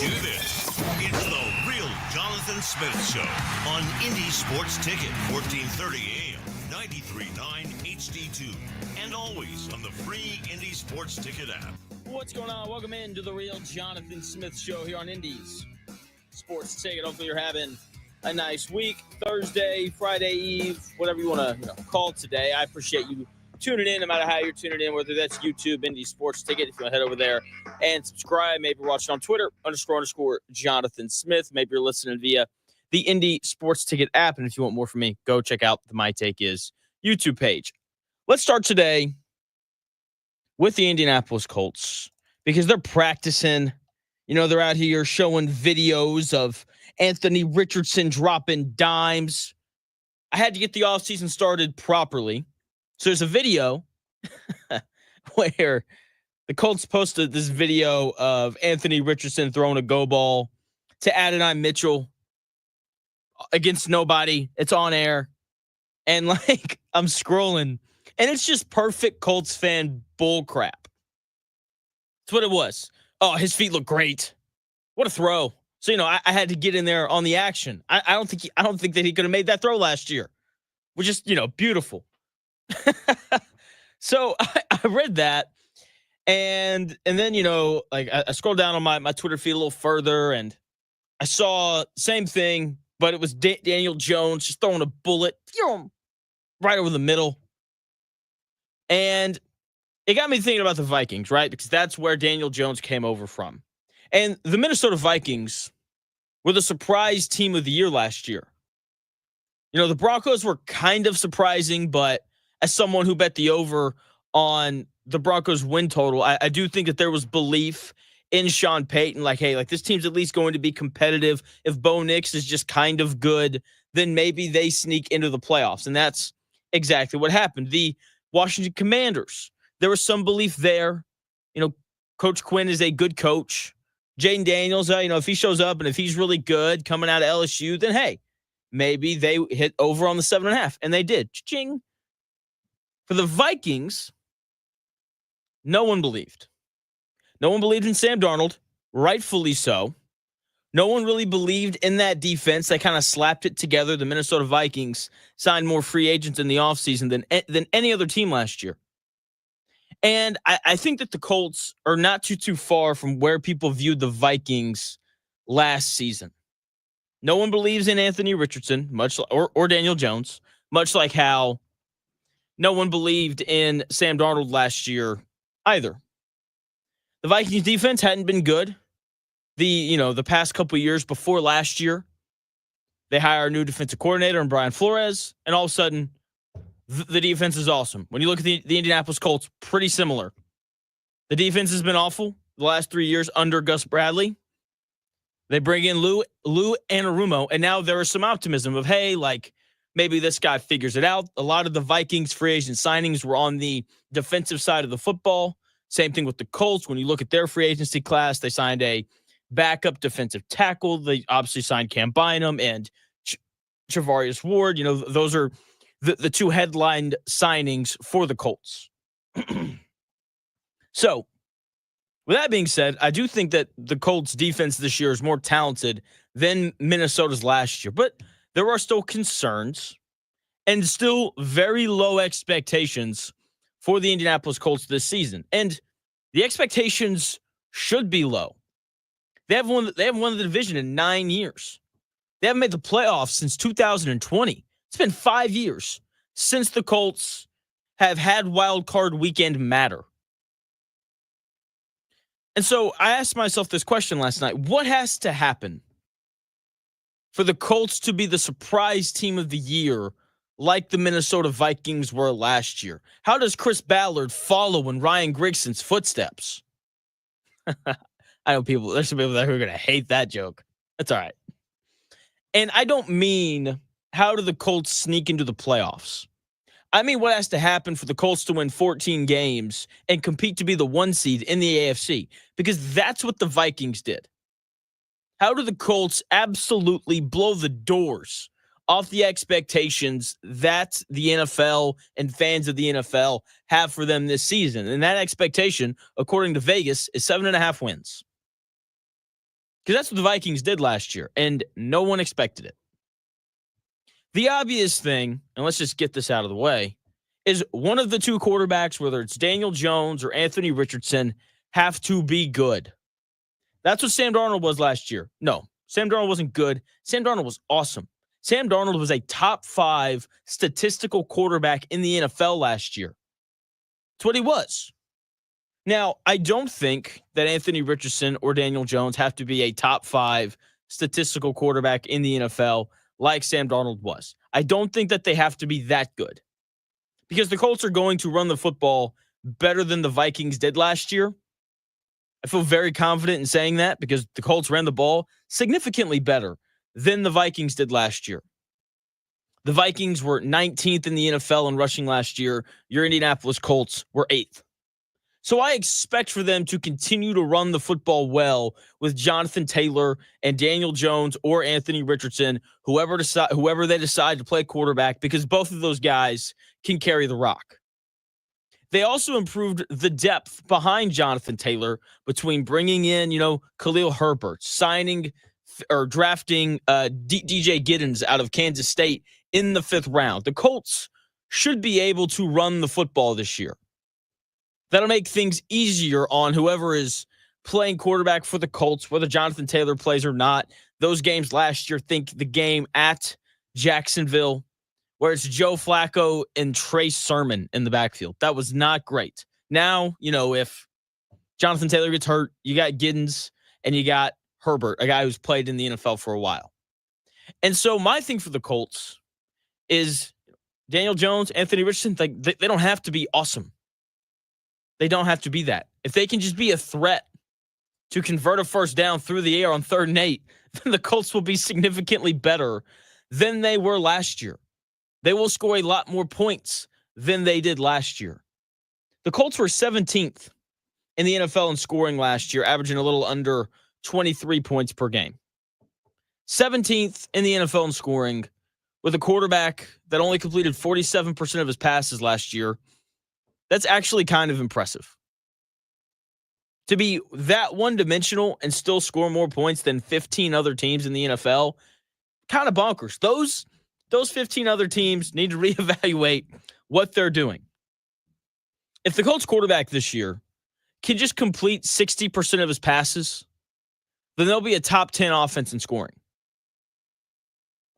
Hear this. It's the real Jonathan Smith Show on Indy Sports Ticket, 1430 AM, 93.9 HD2, and always on the free Indy Sports Ticket app. What's going on? Welcome in to the real Jonathan Smith Show here on Indy's Sports Ticket. Hopefully you're having a nice week. Thursday, Friday Eve, whatever you want to call it today. I appreciate you tuning in no matter how you're tuning in, whether that's YouTube, Indy Sports Ticket. If you want to head over there and subscribe, maybe you're watching on Twitter, _ Jonathan Smith. Maybe you're listening via the Indy Sports Ticket app. And if you want more from me, go check out the My Take Is YouTube page. Let's start today with the Indianapolis Colts because they're practicing. You know, they're out here showing videos of Anthony Richardson dropping dimes. I had to get the offseason started properly. So there's a video where the Colts posted this video of Anthony Richardson throwing a go ball to Adonai Mitchell against nobody. It's on air. And I'm scrolling and it's just perfect Colts fan bull crap. That's what it was. Oh, his feet look great. What a throw. So, I had to get in there on the action. I don't think that he could have made that throw last year. Which is, beautiful. So I read that and then, I scrolled down on my Twitter feed a little further and I saw same thing, but it was Daniel Jones just throwing a bullet right over the middle. And it got me thinking about the Vikings, right? Because that's where Daniel Jones came over from. And the Minnesota Vikings were the surprise team of the year last year. The Broncos were kind of surprising, but as someone who bet the over on the Broncos win total, I do think that there was belief in Sean Payton. This team's at least going to be competitive. If Bo Nix is just kind of good, then maybe they sneak into the playoffs. And that's exactly what happened. The Washington Commanders, there was some belief there. Coach Quinn is a good coach. Jaden Daniels, if he shows up and if he's really good coming out of LSU, then hey, maybe they hit over on the 7.5, and they did. Cha-ching. For the Vikings, no one believed. No one believed in Sam Darnold, rightfully so. No one really believed in that defense. They kind of slapped it together. The Minnesota Vikings signed more free agents in the offseason than any other team last year. And I think that the Colts are not too far from where people viewed the Vikings last season. No one believes in Anthony Richardson, or Daniel Jones, much like how no one believed in Sam Darnold last year either. The Vikings defense hadn't been good. The past couple of years before last year, they hire a new defensive coordinator in Brian Flores, and all of a sudden, the defense is awesome. When you look at the Indianapolis Colts, pretty similar. The defense has been awful the last 3 years under Gus Bradley. They bring in Lou Anarumo, and now there is some optimism of, hey, maybe this guy figures it out. A lot of the Vikings free agent signings were on the defensive side of the football. Same thing with the Colts. When you look at their free agency class, they signed a backup defensive tackle. They obviously signed Cam Bynum and Charvarius Ward. Those are the two headlined signings for the Colts. So, with that being said, I do think that the Colts defense this year is more talented than Minnesota's last year, but there are still concerns and still very low expectations for the Indianapolis Colts this season. And the expectations should be low. They haven't won the division in 9 years. They haven't made the playoffs since 2020. It's been 5 years since the Colts have had wild card weekend matter. And so I asked myself this question last night. What has to happen for the Colts to be the surprise team of the year like the Minnesota Vikings were last year? How does Chris Ballard follow in Ryan Grigson's footsteps? I know there's some people that are going to hate that joke. That's all right. And I don't mean how do the Colts sneak into the playoffs? I mean what has to happen for the Colts to win 14 games and compete to be the 1 seed in the AFC, because that's what the Vikings did. How do the Colts absolutely blow the doors off the expectations that the NFL and fans of the NFL have for them this season? And that expectation, according to Vegas, is 7.5 wins. Because that's what the Vikings did last year, and no one expected it. The obvious thing, and let's just get this out of the way, is one of the two quarterbacks, whether it's Daniel Jones or Anthony Richardson, have to be good. That's what Sam Darnold was last year. No, Sam Darnold wasn't good. Sam Darnold was awesome. Sam Darnold was a top 5 statistical quarterback in the NFL last year. That's what he was. Now, I don't think that Anthony Richardson or Daniel Jones have to be a top 5 statistical quarterback in the NFL like Sam Darnold was. I don't think that they have to be that good because the Colts are going to run the football better than the Vikings did last year. I feel very confident in saying that because the Colts ran the ball significantly better than the Vikings did last year. The Vikings were 19th in the NFL in rushing last year. Your Indianapolis Colts were 8th. So I expect for them to continue to run the football well with Jonathan Taylor and Daniel Jones or Anthony Richardson, whoever they decide to play quarterback, because both of those guys can carry the rock. They also improved the depth behind Jonathan Taylor between bringing in, Khalil Herbert, signing or drafting DJ Giddens out of Kansas State in the 5th round. The Colts should be able to run the football this year. That'll make things easier on whoever is playing quarterback for the Colts, whether Jonathan Taylor plays or not. Those games last year, think the game at Jacksonville, where it's Joe Flacco and Trey Sermon in the backfield. That was not great. Now, if Jonathan Taylor gets hurt, you got Giddens and you got Herbert, a guy who's played in the NFL for a while. And so my thing for the Colts is Daniel Jones, Anthony Richardson, they don't have to be awesome. They don't have to be that. If they can just be a threat to convert a first down through the air on 3rd and 8, then the Colts will be significantly better than they were last year. They will score a lot more points than they did last year. The Colts were 17th in the NFL in scoring last year, averaging a little under 23 points per game. 17th in the NFL in scoring with a quarterback that only completed 47% of his passes last year. That's actually kind of impressive. To be that one-dimensional and still score more points than 15 other teams in the NFL, kind of bonkers. Those 15 other teams need to reevaluate what they're doing. If the Colts quarterback this year can just complete 60% of his passes, then they'll be a top 10 offense in scoring.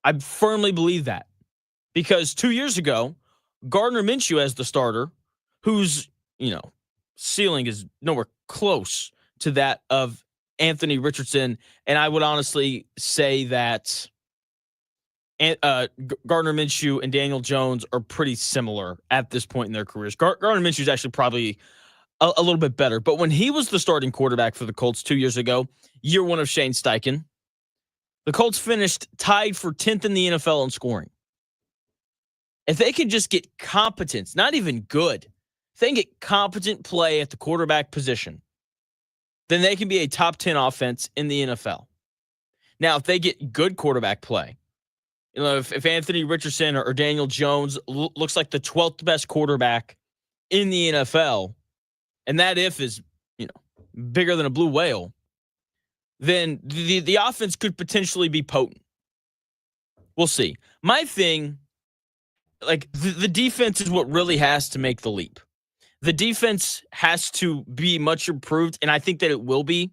I firmly believe that because 2 years ago, Gardner Minshew as the starter, whose, ceiling is nowhere close to that of Anthony Richardson. And I would honestly say that Gardner Minshew and Daniel Jones are pretty similar at this point in their careers. Gardner Minshew is actually probably a little bit better. But when he was the starting quarterback for the Colts 2 years ago, year 1 of Shane Steichen, the Colts finished tied for 10th in the NFL in scoring. If they could just get competence, not even good, if they can get competent play at the quarterback position, then they can be a top 10 offense in the NFL. Now, if they get good quarterback play, if Anthony Richardson or Daniel Jones looks like the 12th best quarterback in the NFL, and that if is, bigger than a blue whale, then the offense could potentially be potent. We'll see. My thing, the defense is what really has to make the leap. The defense has to be much improved, and I think that it will be.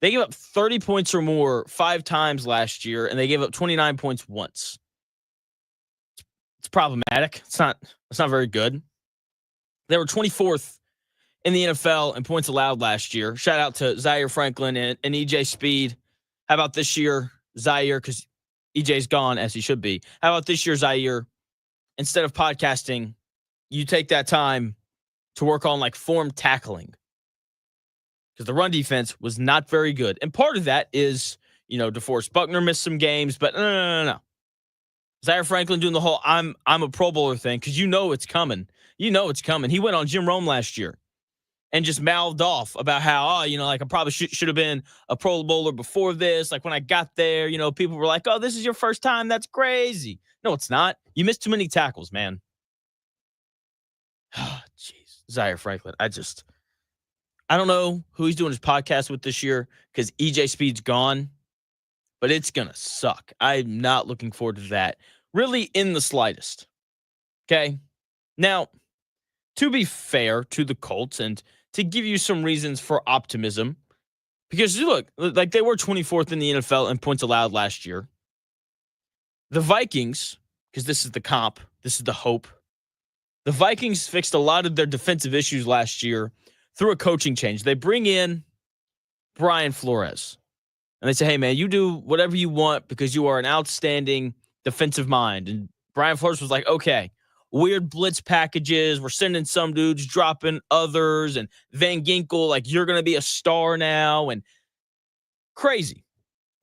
They gave up 30 points or more 5 times last year, and they gave up 29 points once. It's problematic. It's not very good. They were 24th in the NFL in points allowed last year. Shout out to Zaire Franklin and EJ Speed. How about this year, Zaire, because EJ's gone, as he should be. How about this year, Zaire? Instead of podcasting, you take that time to work on form tackling, because the run defense was not very good. And part of that is, DeForest Buckner missed some games, but no. Zaire Franklin doing the whole I'm a Pro Bowler thing, because it's coming. It's coming. He went on Jim Rome last year and just mouthed off about how, I probably should have been a Pro Bowler before this. When I got there, people were like, oh, this is your first time. That's crazy. No, it's not. You missed too many tackles, man. Oh, jeez. Zaire Franklin. I don't know who he's doing his podcast with this year because EJ Speed's gone, but it's going to suck. I'm not looking forward to that, really, in the slightest. Okay? Now, to be fair to the Colts and to give you some reasons for optimism, because look, like they were 24th in the NFL in points allowed last year. The Vikings, because this is the comp, this is the hope. The Vikings fixed a lot of their defensive issues last year through a coaching change. They bring in Brian Flores, and they say, hey, man, you do whatever you want because you are an outstanding defensive mind. And Brian Flores was like, okay, weird blitz packages. We're sending some dudes, dropping others. And Van Ginkel, like, you're going to be a star now. And crazy,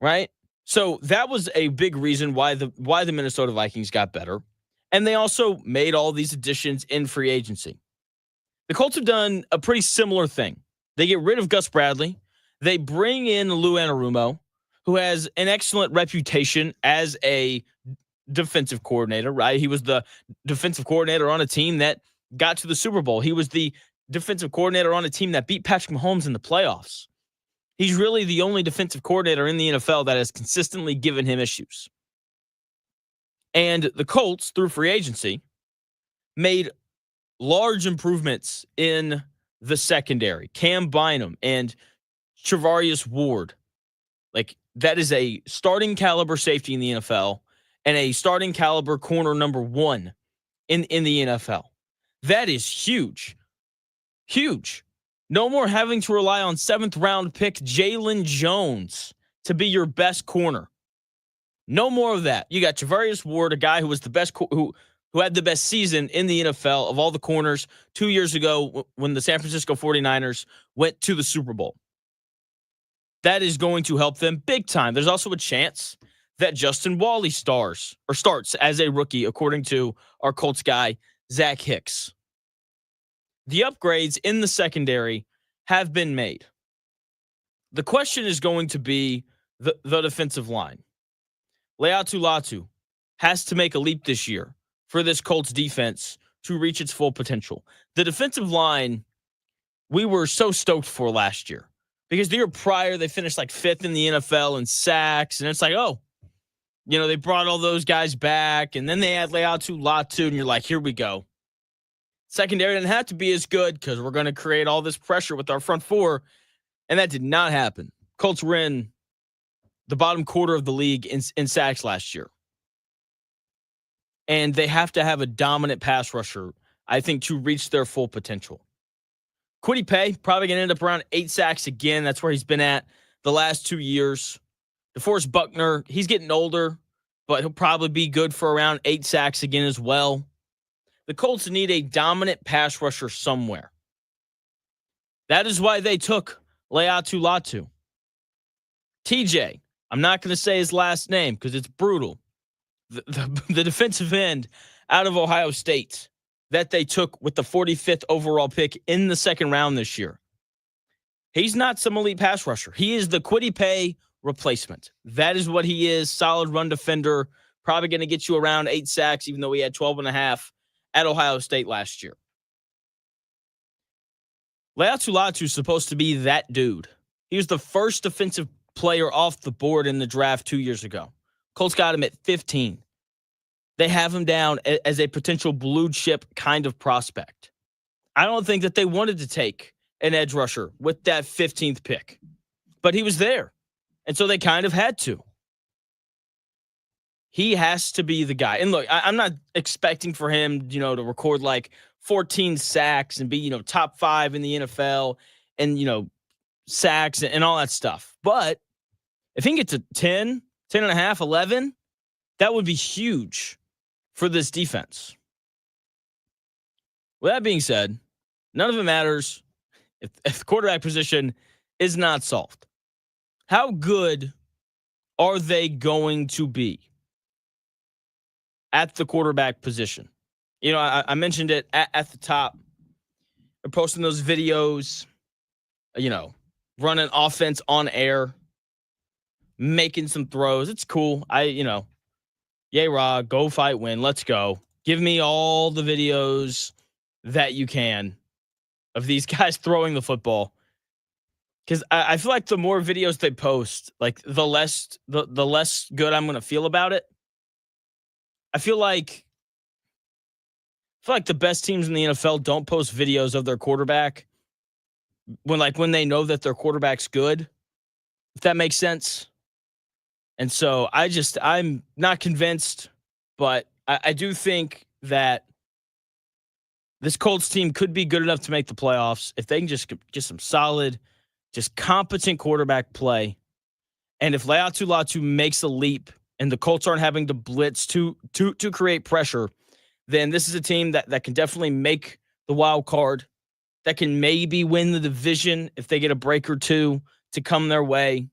right? So that was a big reason why the Minnesota Vikings got better. And they also made all these additions in free agency. The Colts have done a pretty similar thing. They get rid of Gus Bradley. They bring in Lou Anarumo, who has an excellent reputation as a defensive coordinator, right? He was the defensive coordinator on a team that got to the Super Bowl. He was the defensive coordinator on a team that beat Patrick Mahomes in the playoffs. He's really the only defensive coordinator in the NFL that has consistently given him issues. And the Colts, through free agency, made large improvements in the secondary. Cam Bynum and Travarius Ward. Like, that is a starting caliber safety in the NFL and a starting caliber corner number one in the NFL. That is huge. Huge. No more having to rely on 7th round pick Jalen Jones to be your best corner. No more of that. You got Travarius Ward, a guy who was the best, who had the best season in the NFL of all the corners 2 years ago when the San Francisco 49ers went to the Super Bowl. That is going to help them big time. There's also a chance that Justin Wally starts as a rookie, according to our Colts guy, Zach Hicks. The upgrades in the secondary have been made. The question is going to be the defensive line. Leatu Latu has to make a leap this year for this Colts defense to reach its full potential. The defensive line, we were so stoked for last year because the year prior, they finished like 5th in the NFL in sacks. And it's like, oh, they brought all those guys back. And then they had Leatu Latu, and you're like, here we go. Secondary didn't have to be as good because we're going to create all this pressure with our front four. And that did not happen. Colts were in the bottom quarter of the league in sacks last year. And they have to have a dominant pass rusher, I think, to reach their full potential. Kwity Paye probably going to end up around 8 sacks again. That's where he's been at the last 2 years. DeForest Buckner, he's getting older, but he'll probably be good for around 8 sacks again as well. The Colts need a dominant pass rusher somewhere. That is why they took Leatu Latu. TJ, I'm not going to say his last name because it's brutal. The defensive end out of Ohio State that they took with the 45th overall pick in the second round this year. He's not some elite pass rusher. He is the Kwity Paye replacement. That is what he is. Solid run defender. Probably going to get you around 8 sacks, even though he had 12.5 at Ohio State last year. Leatu Latu is supposed to be that dude. He was the first defensive player off the board in the draft 2 years ago. Colts got him at 15. They have him down as a potential blue chip kind of prospect. I don't think that they wanted to take an edge rusher with that 15th pick, but he was there. And so they kind of had to. He has to be the guy. And look, I'm not expecting for him, to record like 14 sacks and be, top 5 in the NFL and, sacks and all that stuff. But if he can get to 10, 10.5, 11, that would be huge for this defense. With that being said, none of it matters if the quarterback position is not solved. How good are they going to be at the quarterback position? I mentioned it at the top. They're posting those videos, running offense on air, making some throws. It's cool. Yay, Raw, go fight, win. Let's go. Give me all the videos that you can of these guys throwing the football. because I feel like the more videos they post, like the less good I'm gonna feel about it. I feel like the best teams in the NFL don't post videos of their quarterback when they know that their quarterback's good, if that makes sense. And so I'm not convinced, but I do think that this Colts team could be good enough to make the playoffs if they can just get some solid, just competent quarterback play. And if Laiatu Latu makes a leap and the Colts aren't having to blitz to create pressure, then this is a team that can definitely make the wild card, that can maybe win the division if they get a break or two to come their way.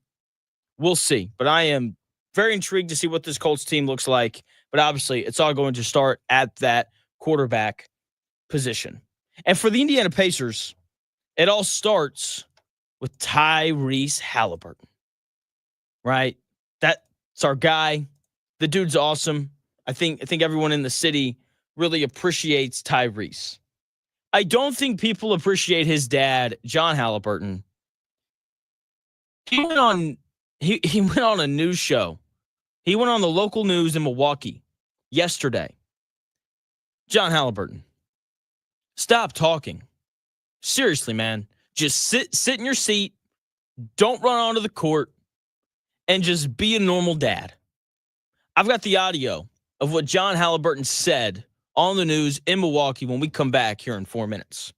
We'll see. But I am very intrigued to see what this Colts team looks like. But obviously, it's all going to start at that quarterback position. And for the Indiana Pacers, it all starts with Tyrese Haliburton, right? That's our guy. The dude's awesome. I think everyone in the city really appreciates Tyrese. I don't think people appreciate his dad, John Haliburton. He went on he went on a news show. He went on the local news in Milwaukee yesterday. John Haliburton, stop talking. Seriously, man. Just sit in your seat. Don't run onto the court and just be a normal dad. I've got the audio of what John Haliburton said on the news in Milwaukee when we come back here in 4 minutes.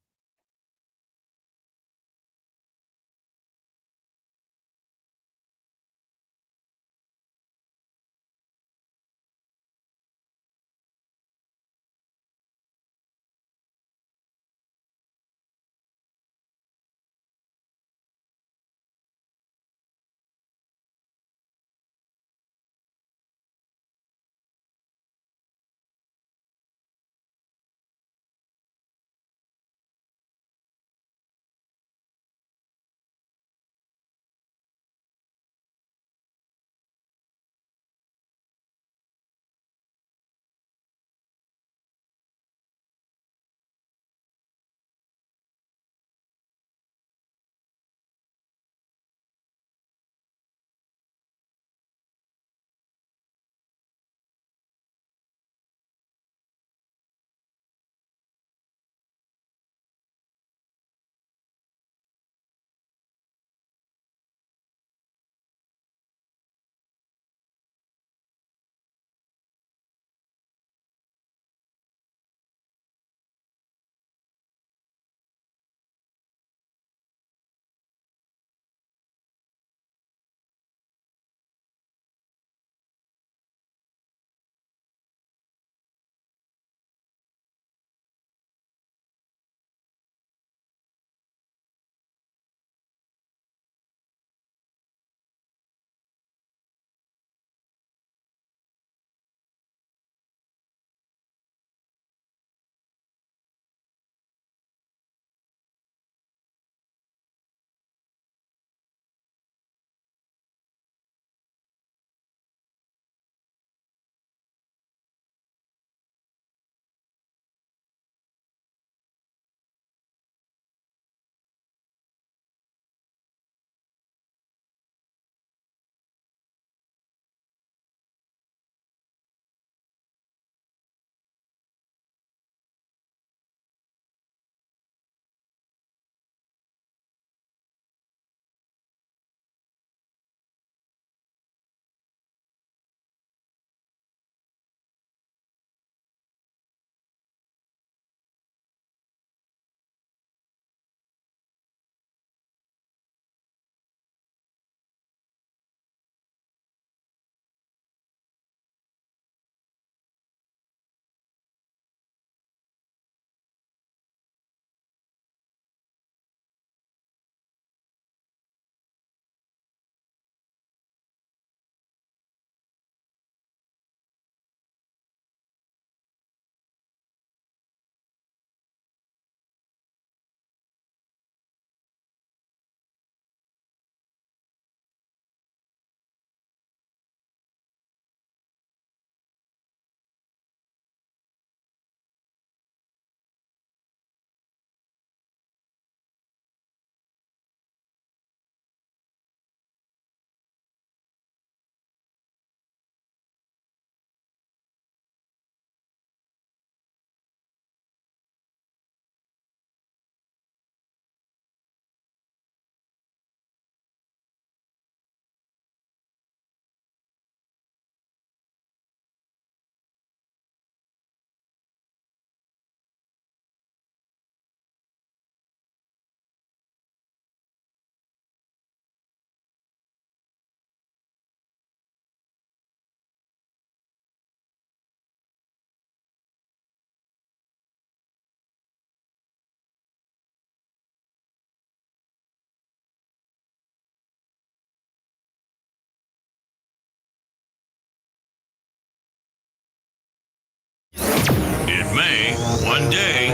may, one day,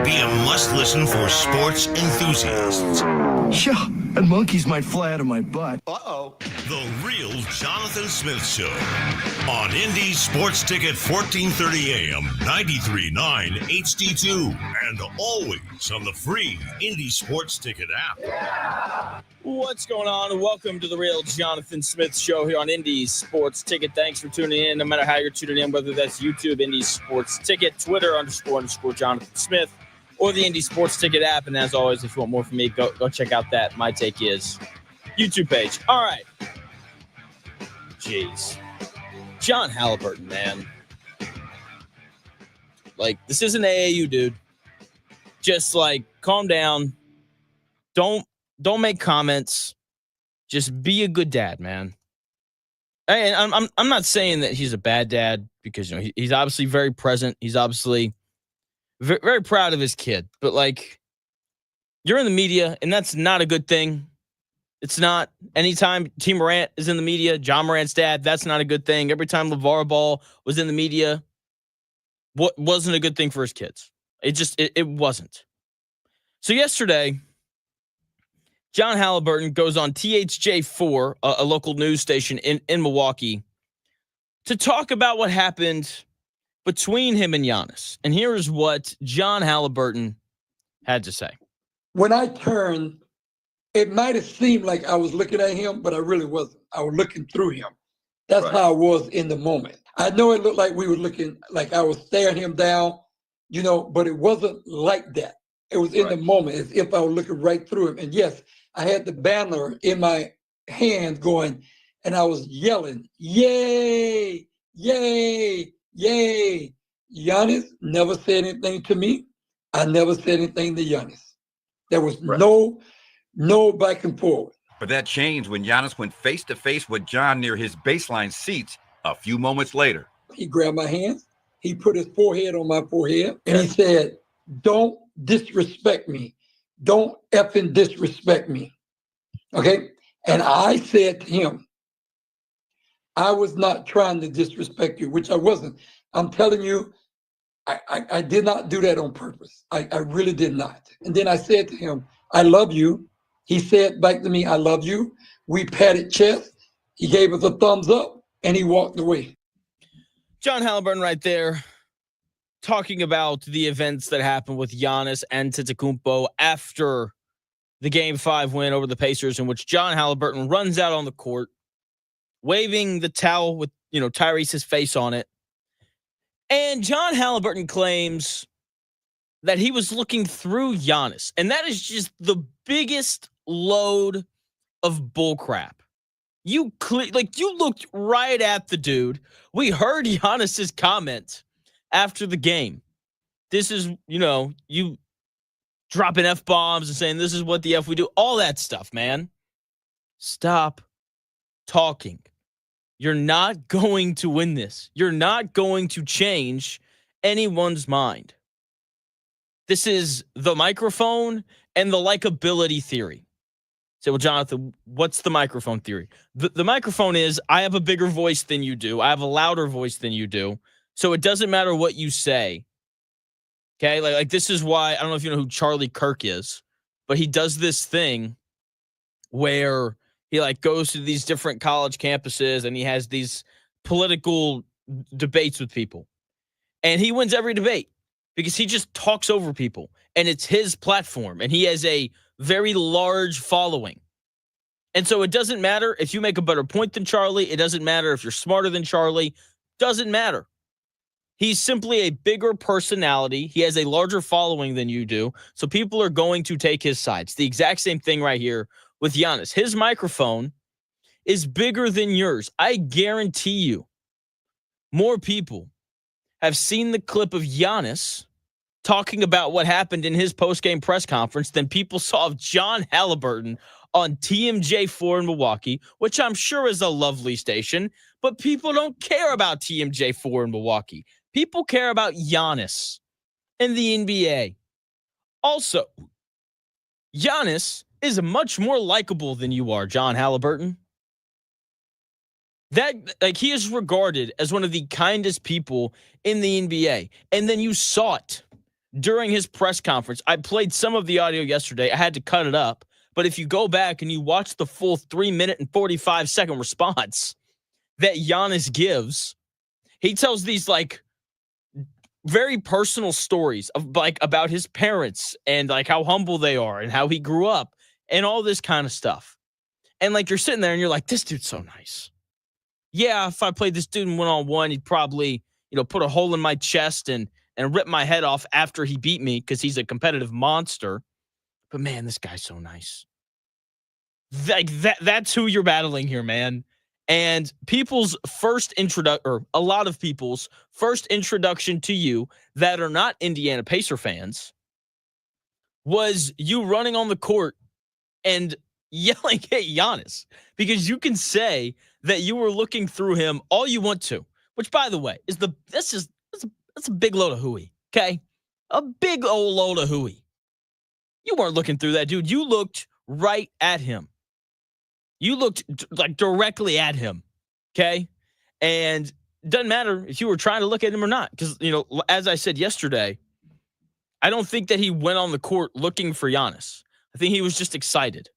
be a must-listen for sports enthusiasts. Yeah, and monkeys might fly out of my butt. Uh-oh. The Real Jonathan Smith Show on Indy Sports Ticket 1430 AM, 93.9 HD2, and always on the free Indy Sports Ticket app. What's going on? Welcome to the Real Jonathan Smith Show here on Indy Sports Ticket. Thanks for tuning in, no matter how you're tuning in, whether that's YouTube, Indy Sports Ticket, Twitter, _ Jonathan Smith, or the Indy Sports Ticket app. And as always, if you want more from me, go check out that My Take Is YouTube page. All right. Jeez. John Haliburton, man. Like, this isn't AAU, dude. Just, like, calm down. Don't make comments. Just be a good dad, man. And I'm not saying that he's a bad dad because, you know, he's obviously very present. He's obviously very, very proud of his kid. But, like, you're in the media, and that's not a good thing. It's not. Anytime T. Morant is in the media, John Morant's dad, that's not a good thing. Every time LeVar Ball was in the media, wasn't a good thing for his kids. It wasn't. So yesterday, John Haliburton goes on THJ4, a local news station in Milwaukee, to talk about what happened between him and Giannis. And here's what John Haliburton had to say. When I turned, it might have seemed like I was looking at him, but I really wasn't. I was looking through him. That's how I was in the moment. I know it looked like we were looking, like I was staring him down, you know, but it wasn't like that. It was in the moment, as if I was looking right through him. And yes, I had the banner in my hand going, and I was yelling, yay, yay, yay. Giannis never said anything to me. I never said anything to Giannis. There was no back and forth. But that changed when Giannis went face-to-face with John near his baseline seats a few moments later. He grabbed my hands. He put his forehead on my forehead, and he said, don't disrespect me. Don't effing disrespect me. Okay? And I said to him, I was not trying to disrespect you, which I wasn't. I'm telling you, I did not do that on purpose. I really did not. And then I said to him, I love you. He said back to me, I love you. We patted chest. He gave us a thumbs up, and he walked away. John Haliburton right there talking about the events that happened with Giannis and Antetokounmpo after the Game 5 win over the Pacers, in which John Haliburton runs out on the court, waving the towel with, you know, Tyrese's face on it. And John Haliburton claims that he was looking through Giannis. And that is just the biggest load of bullcrap. You looked right at the dude. We heard Giannis's comment after the game. This is, you know, you dropping F-bombs and saying this is what the F we do. All that stuff, man. Stop talking. You're not going to win this. You're not going to change anyone's mind. This is the microphone and the likability theory. Say, well, Jonathan, what's the microphone theory? The microphone is, I have a bigger voice than you do. I have a louder voice than you do. So it doesn't matter what you say. Okay? Like this is why, I don't know if you know who Charlie Kirk is, but he does this thing where he like goes to these different college campuses and he has these political debates with people. And he wins every debate because he just talks over people. And it's his platform. And he has a very large following. And so it doesn't matter if you make a better point than Charlie. It doesn't matter if you're smarter than Charlie. Doesn't matter. He's simply a bigger personality. He has a larger following than you do. So people are going to take his side. It's the exact same thing right here with Giannis. His microphone is bigger than yours. I guarantee you more people have seen the clip of Giannis talking about what happened in his post-game press conference than people saw of John Haliburton on TMJ4 in Milwaukee, which I'm sure is a lovely station, but people don't care about TMJ4 in Milwaukee. People care about Giannis and the NBA. Also, Giannis is much more likable than you are, John Haliburton. That, like, he is regarded as one of the kindest people in the NBA. And then you saw it during his press conference. I played some of the audio yesterday. I had to cut it up. But if you go back and you watch the full 3-minute and 45-second response that Giannis gives, he tells these, like, very personal stories of, like, about his parents and, like, how humble they are and how he grew up and all this kind of stuff. And, like, you're sitting there and you're like, this dude's so nice. Yeah, if I played this dude in one-on-one, he'd probably, put a hole in my chest and rip my head off after he beat me because he's a competitive monster. But, man, this guy's so nice. That's who you're battling here, man. And people's first introduction, or a lot of people's first introduction to you that are not Indiana Pacer fans, was you running on the court and yelling at Giannis, because you can say that you were looking through him all you want to, which, by the way, that's a big load of hooey, okay? A big old load of hooey. You weren't looking through that dude. You looked right at him. You looked like directly at him, okay? And it doesn't matter if you were trying to look at him or not, because, as I said yesterday, I don't think that he went on the court looking for Giannis. I think he was just excited.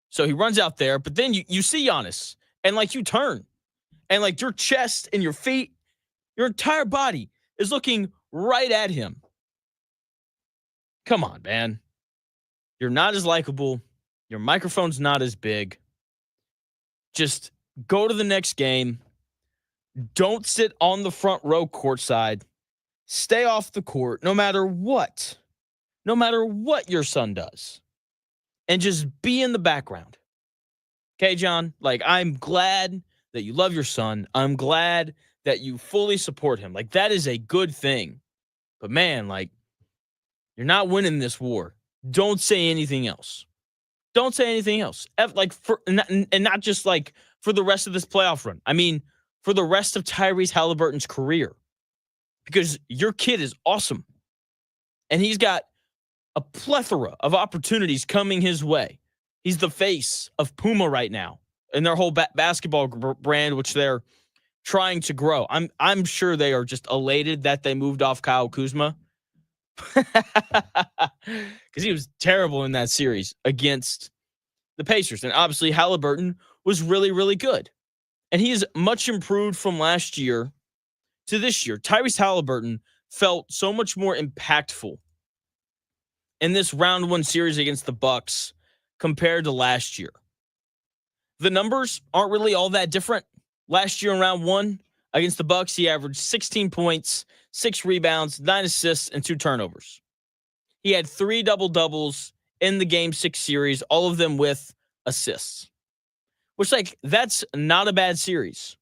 So he runs out there, but then you see Giannis, and, like, you turn, and, like, your chest and your feet, your entire body is looking right at him. Come on, man. You're not as likable. Your microphone's not as big. Just go to the next game. Don't sit on the front row courtside. Stay off the court no matter what. No matter what your son does. And just be in the background. Okay, John? Like, I'm glad that you love your son. I'm glad that you fully support him. Like, that is a good thing. But, man, like, you're not winning this war. Don't say anything else. Don't say anything else. And not just, like, for the rest of this playoff run. I mean, for the rest of Tyrese Haliburton's career. Because your kid is awesome. And he's got a plethora of opportunities coming his way. He's the face of Puma right now and their whole basketball brand, which they're trying to grow. I'm sure they are just elated that they moved off Kyle Kuzma, because he was terrible in that series against the Pacers. And obviously Haliburton was really, really good. And he is much improved from last year to this year. Tyrese Haliburton felt so much more impactful in this round one series against the Bucks compared to last year. The numbers aren't really all that different. Last year in round one against the Bucks, he averaged 16 points, 6 rebounds, 9 assists, and 2 turnovers. He had 3 double-doubles in the Game 6 series, all of them with assists. Which, like, that's not a bad series.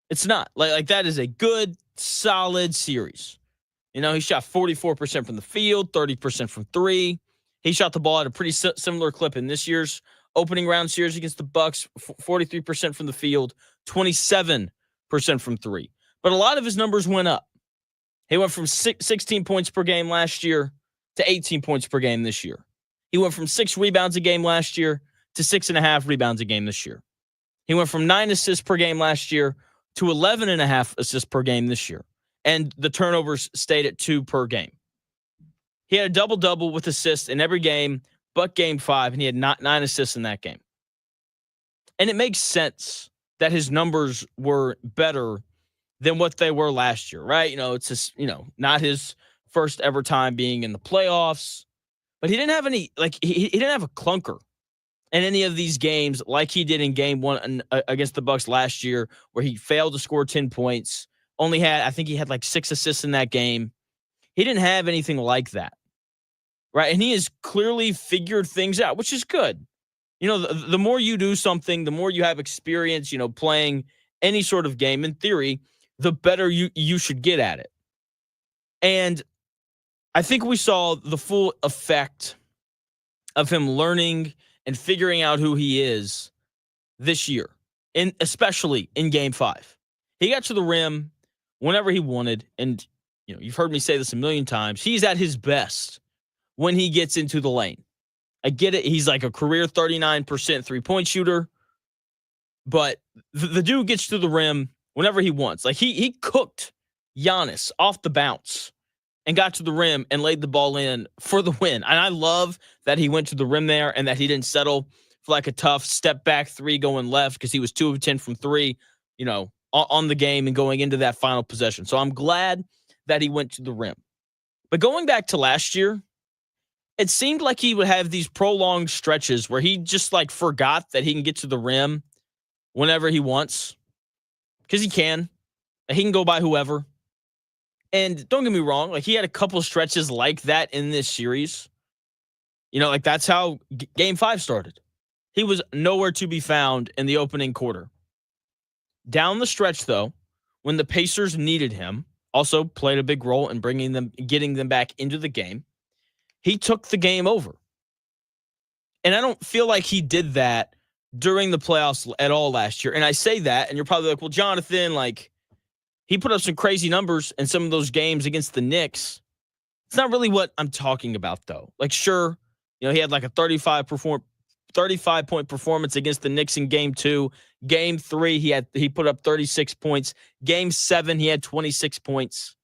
It's not. Like that is a good, solid series. He shot 44% from the field, 30% from 3. He shot the ball at a pretty similar clip in this year's opening round series against the Bucks, 43% from the field, 27% from 3. But a lot of his numbers went up. He went from 16 points per game last year to 18 points per game this year. He went from 6 rebounds a game last year to 6.5 rebounds a game this year. He went from 9 assists per game last year to 11.5 assists per game this year. And the turnovers stayed at 2 per game. He had a double-double with assists in every game but game 5, and he had 9 assists in that game. And it makes sense that his numbers were better than what they were last year, right? It's just, not his first ever time being in the playoffs. But he didn't have any, like, he didn't have a clunker in any of these games like he did in game 1 against the Bucks last year, where he failed to score 10 points. I think he had like 6 assists in that game. He didn't have anything like that. Right. And he has clearly figured things out, which is good. The more you do something, the more you have experience, playing any sort of game, in theory, the better you should get at it. And I think we saw the full effect of him learning and figuring out who he is this year, especially in game 5. He got to the rim whenever he wanted. And, you've heard me say this a million times. He's at his best when he gets into the lane. I get it. He's like a career 39% three-point shooter. but the dude gets to the rim whenever he wants. Like he cooked Giannis off the bounce and got to the rim and laid the ball in for the win. And I love that he went to the rim there and that he didn't settle for like a tough step back three going left because he was 2 of 10 from three, on the game and going into that final possession. So I'm glad that he went to the rim. But going back to last year, it seemed like he would have these prolonged stretches where he just like forgot that he can get to the rim whenever he wants because he can. He can go by whoever. And don't get me wrong, like he had a couple stretches like that in this series. Like that's how Game 5 started. He was nowhere to be found in the opening quarter. Down the stretch, though, when the Pacers needed him, also played a big role in getting them back into the game. He took the game over. And I don't feel like he did that during the playoffs at all last year. And I say that, and you're probably like, well, Jonathan, like, he put up some crazy numbers in some of those games against the Knicks. It's not really what I'm talking about, though. Like, sure, he had like a 35-point performance against the Knicks in Game 2. Game 3, he put up 36 points. Game 7, he had 26 points.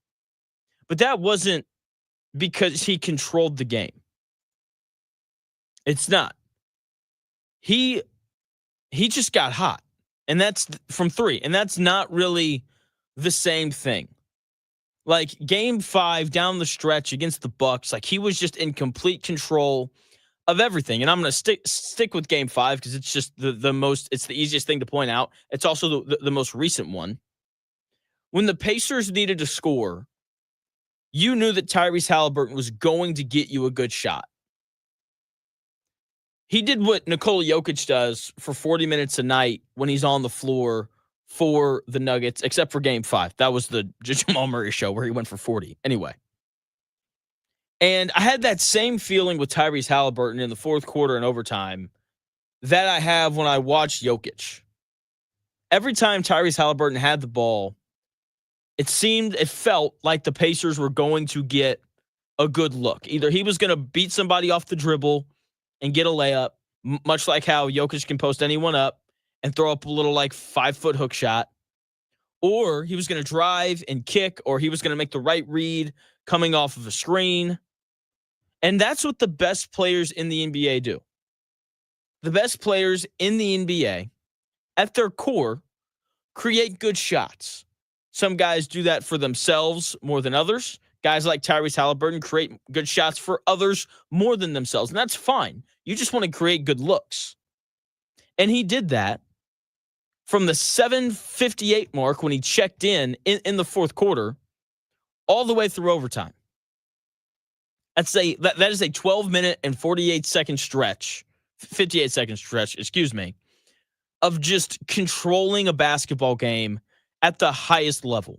But that wasn't because he controlled the game. It's not. He just got hot. And that's from 3. And that's not really the same thing. Like Game 5 down the stretch against the Bucks, like he was just in complete control of everything. And I'm going to stick with Game 5 because it's just it's the easiest thing to point out. It's also the most recent one. When the Pacers needed to score, you knew that Tyrese Haliburton was going to get you a good shot. He did what Nikola Jokic does for 40 minutes a night when he's on the floor for the Nuggets, except for Game 5. That was the Jamal Murray show where he went for 40. Anyway. And I had that same feeling with Tyrese Haliburton in the fourth quarter and overtime that I have when I watch Jokic. Every time Tyrese Haliburton had the ball, it felt like the Pacers were going to get a good look. Either he was going to beat somebody off the dribble and get a layup, much like how Jokic can post anyone up and throw up a little like 5-foot hook shot, or he was going to drive and kick, or he was going to make the right read coming off of a screen. And that's what the best players in the NBA do. The best players in the NBA, at their core, create good shots. Some guys do that for themselves more than others. Guys like Tyrese Haliburton create good shots for others more than themselves, and that's fine. You just want to create good looks. And he did that from the 7:58 mark when he checked in the fourth quarter all the way through overtime. That is a 12-minute and 58-second stretch, 58-second stretch, of just controlling a basketball game at the highest level.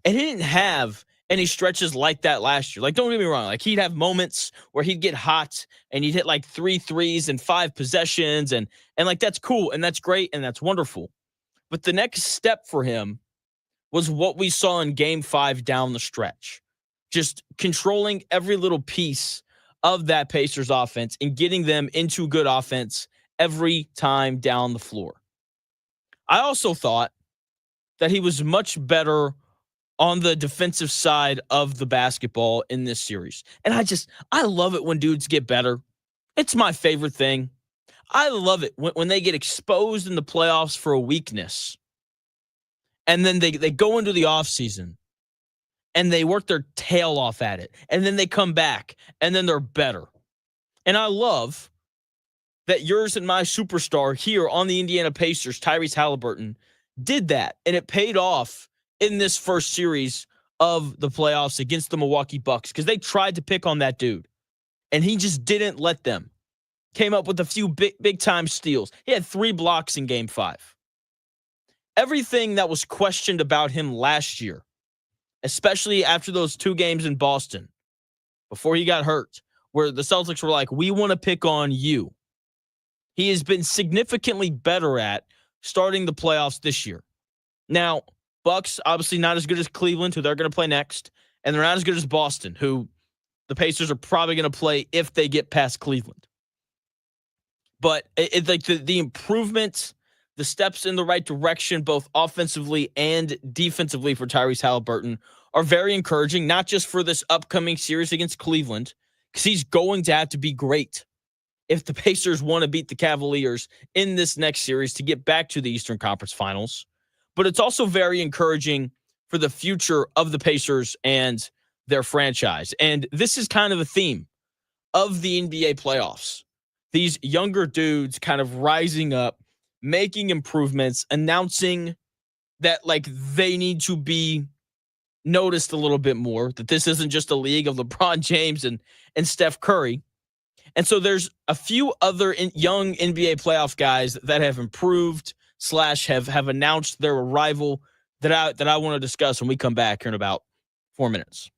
And he didn't have any stretches like that last year. Like, don't get me wrong. Like, he'd have moments where he'd get hot and he'd hit like 3 threes in 5 possessions. And like, that's cool and that's great and that's wonderful. But the next step for him was what we saw in Game 5 down the stretch. Just controlling every little piece of that Pacers offense and getting them into good offense every time down the floor. I also thought that he was much better on the defensive side of the basketball in this series. And I love it when dudes get better. It's my favorite thing. I love it when they get exposed in the playoffs for a weakness. And then they go into the offseason and they work their tail off at it. And then they come back and then they're better. And I love that yours and my superstar here on the Indiana Pacers, Tyrese Haliburton, did that. And it paid off in this first series of the playoffs against the Milwaukee Bucks because they tried to pick on that dude. And he just didn't let them. Came up with a few big time steals. He had 3 blocks in Game 5. Everything that was questioned about him last year, especially after those 2 games in Boston, before he got hurt, where the Celtics were like, we want to pick on you. He has been significantly better at starting the playoffs this year. Now, Bucks, obviously not as good as Cleveland, who they're going to play next, and they're not as good as Boston, who the Pacers are probably going to play if they get past Cleveland. But it's like the improvement the steps in the right direction, both offensively and defensively for Tyrese Haliburton, are very encouraging, not just for this upcoming series against Cleveland, because he's going to have to be great if the Pacers want to beat the Cavaliers in this next series to get back to the Eastern Conference Finals. But it's also very encouraging for the future of the Pacers and their franchise. And this is kind of a theme of the NBA playoffs. These younger dudes kind of rising up, making improvements, announcing that like they need to be noticed a little bit more, that this isn't just a league of LeBron James and Steph Curry. And so there's a few other young NBA playoff guys that have improved / have announced their arrival that I want to discuss when we come back here in about 4 minutes.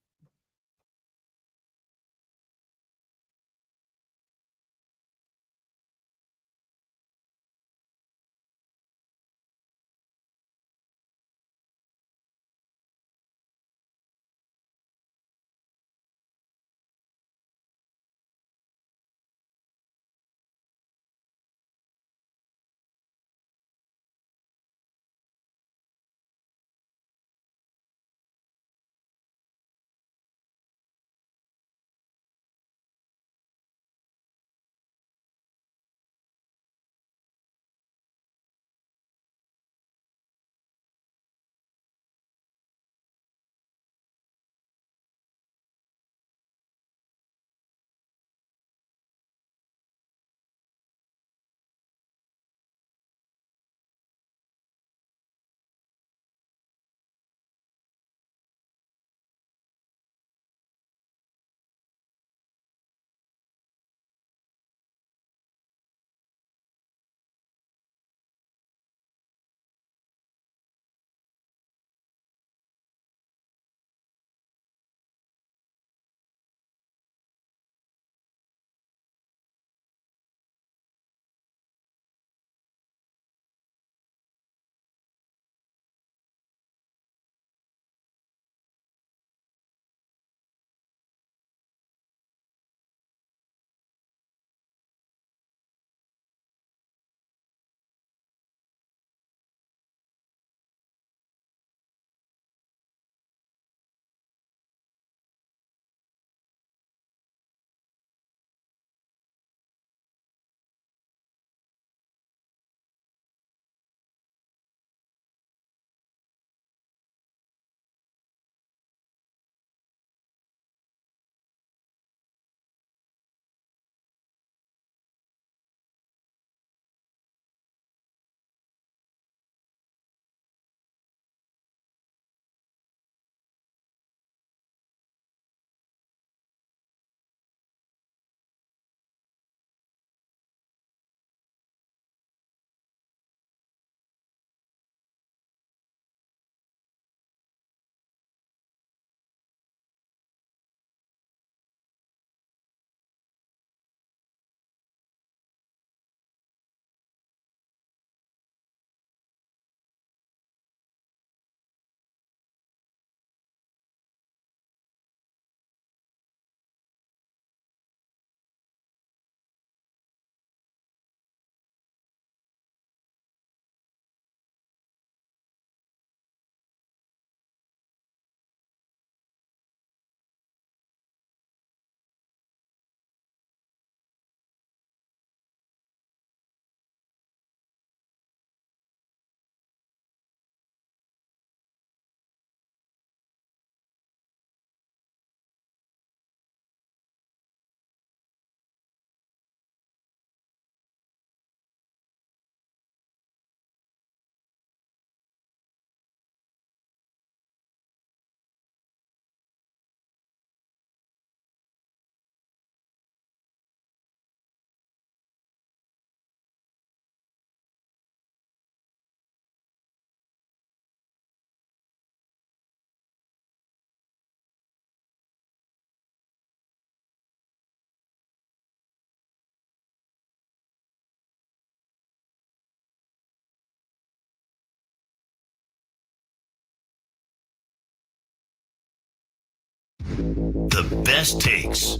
The best takes.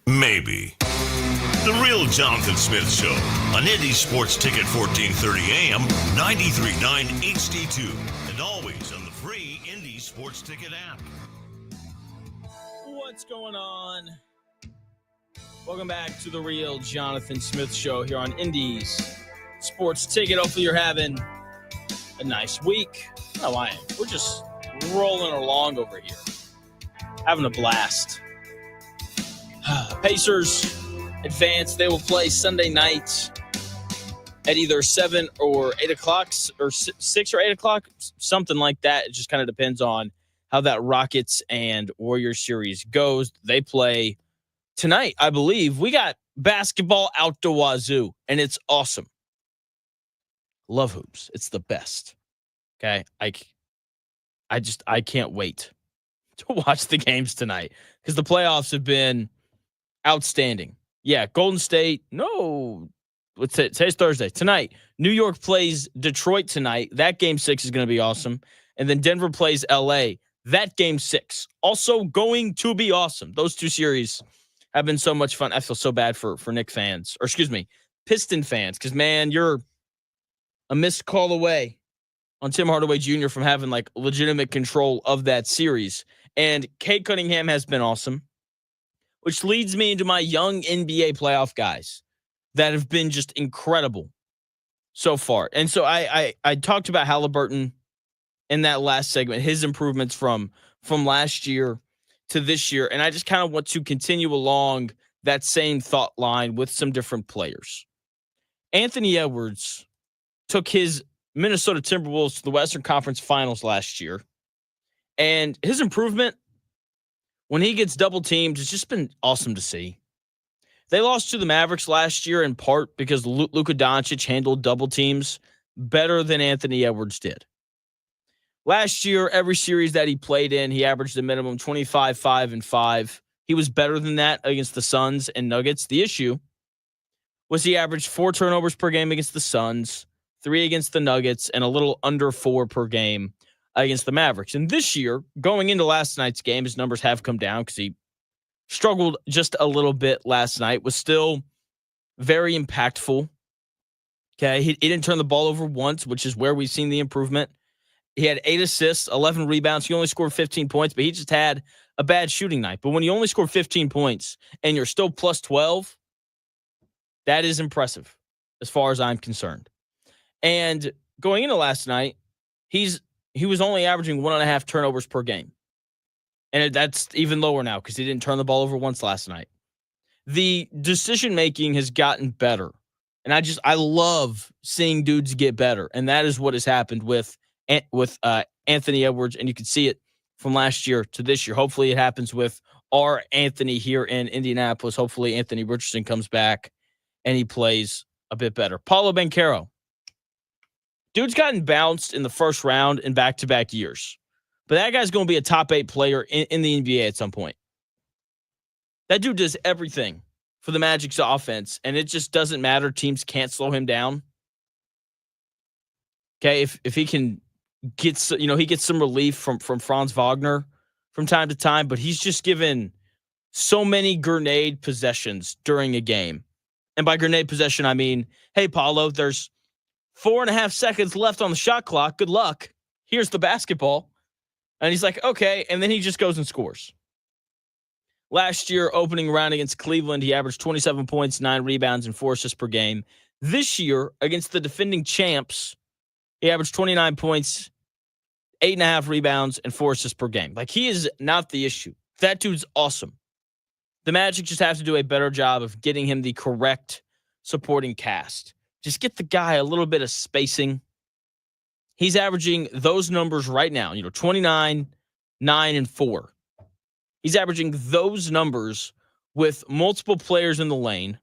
Maybe. The Real Jonathan Smith Show on Indy Sports Ticket 1430 AM, 93.9 HD2, and always on the free Indy Sports Ticket app. What's going on? Welcome back to The Real Jonathan Smith Show here on Indy's Sports Ticket. Hopefully you're having a nice week. Oh, I am. We're just rolling along over here. Having a blast. Pacers advance. They will play Sunday night at either 7 or 8 o'clock or 6 or 8 o'clock, something like that. It just kind of depends on how that Rockets and Warriors series goes. They play tonight, I believe. We got basketball out the wazoo, and it's awesome. Love hoops. It's the best. Okay? I can't wait to watch the games tonight because the playoffs have been outstanding. Yeah, Golden State. No, today's Thursday. Tonight, New York plays Detroit tonight. That game 6 is going to be awesome. And then Denver plays LA. That game 6 also going to be awesome. Those two series have been so much fun. I feel so bad for Knicks fans, or excuse me, Piston fans, because, man, you're a missed call away on Tim Hardaway Jr. from having, like, legitimate control of that series. And Kate Cunningham has been awesome, which leads me into my young NBA playoff guys that have been just incredible so far. And so I talked about Haliburton in that last segment, his improvements from last year to this year. And I just kind of want to continue along that same thought line with some different players. Anthony Edwards took his Minnesota Timberwolves to the Western Conference Finals last year. And his improvement, when he gets double teamed, it's just been awesome to see. They lost to the Mavericks last year in part because Luka Doncic handled double teams better than Anthony Edwards did. Last year, every series that he played in, he averaged a minimum 25, 5, and 5. He was better than that against the Suns and Nuggets. The issue was he averaged 4 turnovers per game against the Suns, 3 against the Nuggets, and a little under 4 per game against the Mavericks. And this year, going into last night's game, his numbers have come down because he struggled just a little bit last night, was still very impactful. Okay, he didn't turn the ball over once, which is where we've seen the improvement. He had 8 assists, 11 rebounds. He only scored 15 points, but he just had a bad shooting night. But when you only score 15 points and you're still plus 12, that is impressive as far as I'm concerned. And going into last night, he was only averaging 1.5 turnovers per game. And that's even lower now because he didn't turn the ball over once last night. The decision-making has gotten better. And I love seeing dudes get better. And that is what has happened with Anthony Edwards. And you can see it from last year to this year. Hopefully it happens with our Anthony here in Indianapolis. Hopefully Anthony Richardson comes back and he plays a bit better. Paolo Banchero. Dude's gotten bounced in the first round in back-to-back years. But that guy's going to be a top 8 player in the NBA at some point. That dude does everything for the Magic's offense, and it just doesn't matter. Teams can't slow him down. Okay, if he can get, he gets some relief from Franz Wagner from time to time, but he's just given so many grenade possessions during a game. And by grenade possession, I mean, hey, Paulo, there's 4.5 seconds left on the shot clock. Good luck. Here's the basketball. And he's like, okay. And then he just goes and scores. Last year, opening round against Cleveland, he averaged 27 points, 9 rebounds, and 4 assists per game. This year, against the defending champs, he averaged 29 points, 8.5 rebounds, and 4 assists per game. Like, he is not the issue. That dude's awesome. The Magic just have to do a better job of getting him the correct supporting cast. Just get the guy a little bit of spacing. He's averaging those numbers right now, 29, 9, and 4. He's averaging those numbers with multiple players in the lane,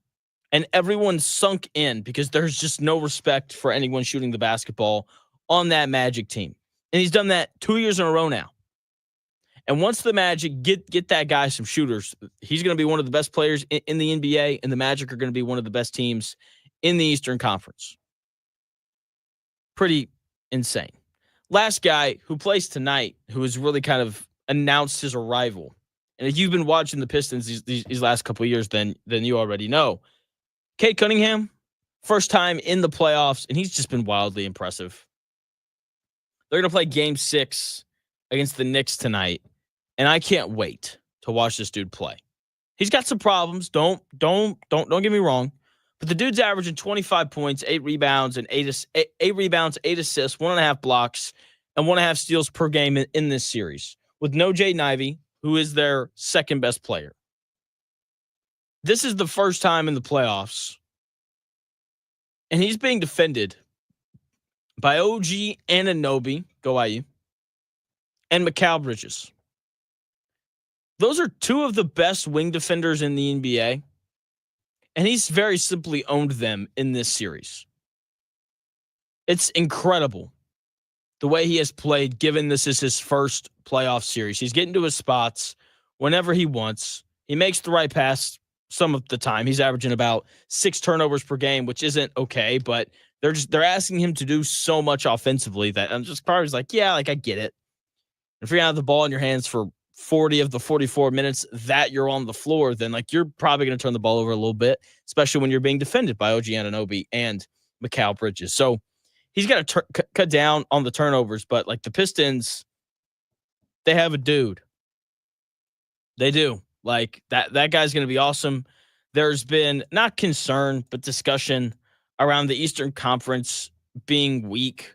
and everyone sunk in because there's just no respect for anyone shooting the basketball on that Magic team. And he's done that 2 years in a row now. And once the Magic get that guy some shooters, he's going to be one of the best players in the NBA, and the Magic are going to be one of the best teams in the Eastern Conference. Pretty insane. Last guy who plays tonight, who has really kind of announced his arrival. And if you've been watching the Pistons these last couple of years, then you already know. Cade Cunningham, first time in the playoffs, and he's just been wildly impressive. They're going to play game 6 against the Knicks tonight, and I can't wait to watch this dude play. He's got some problems. Don't get me wrong, but the dude's averaging 25 points, 8 rebounds, and 8 assists, 1.5 blocks, and 1.5 steals per game in this series with no Jaden Ivey, who is their second best player. This is the first time in the playoffs, and he's being defended by OG Anunoby, go IU, and Mikal Bridges. Those are two of the best wing defenders in the NBA, and he's very simply owned them in this series. It's incredible the way he has played, given this is his first playoff series. He's getting to his spots whenever he wants. He makes the right pass some of the time. He's averaging about 6 turnovers per game, which isn't okay, but they're asking him to do so much offensively that I'm just probably like, yeah, like I get it. If you're gonna have the ball in your hands for 40 of the 44 minutes that you're on the floor, then like you're probably going to turn the ball over a little bit, especially when you're being defended by OG Anunoby and Mikal Bridges. So he's got to cut down on the turnovers, but like the Pistons, they have a dude. They do. Like that guy's going to be awesome. There's been not concern, but discussion around the Eastern Conference being weak,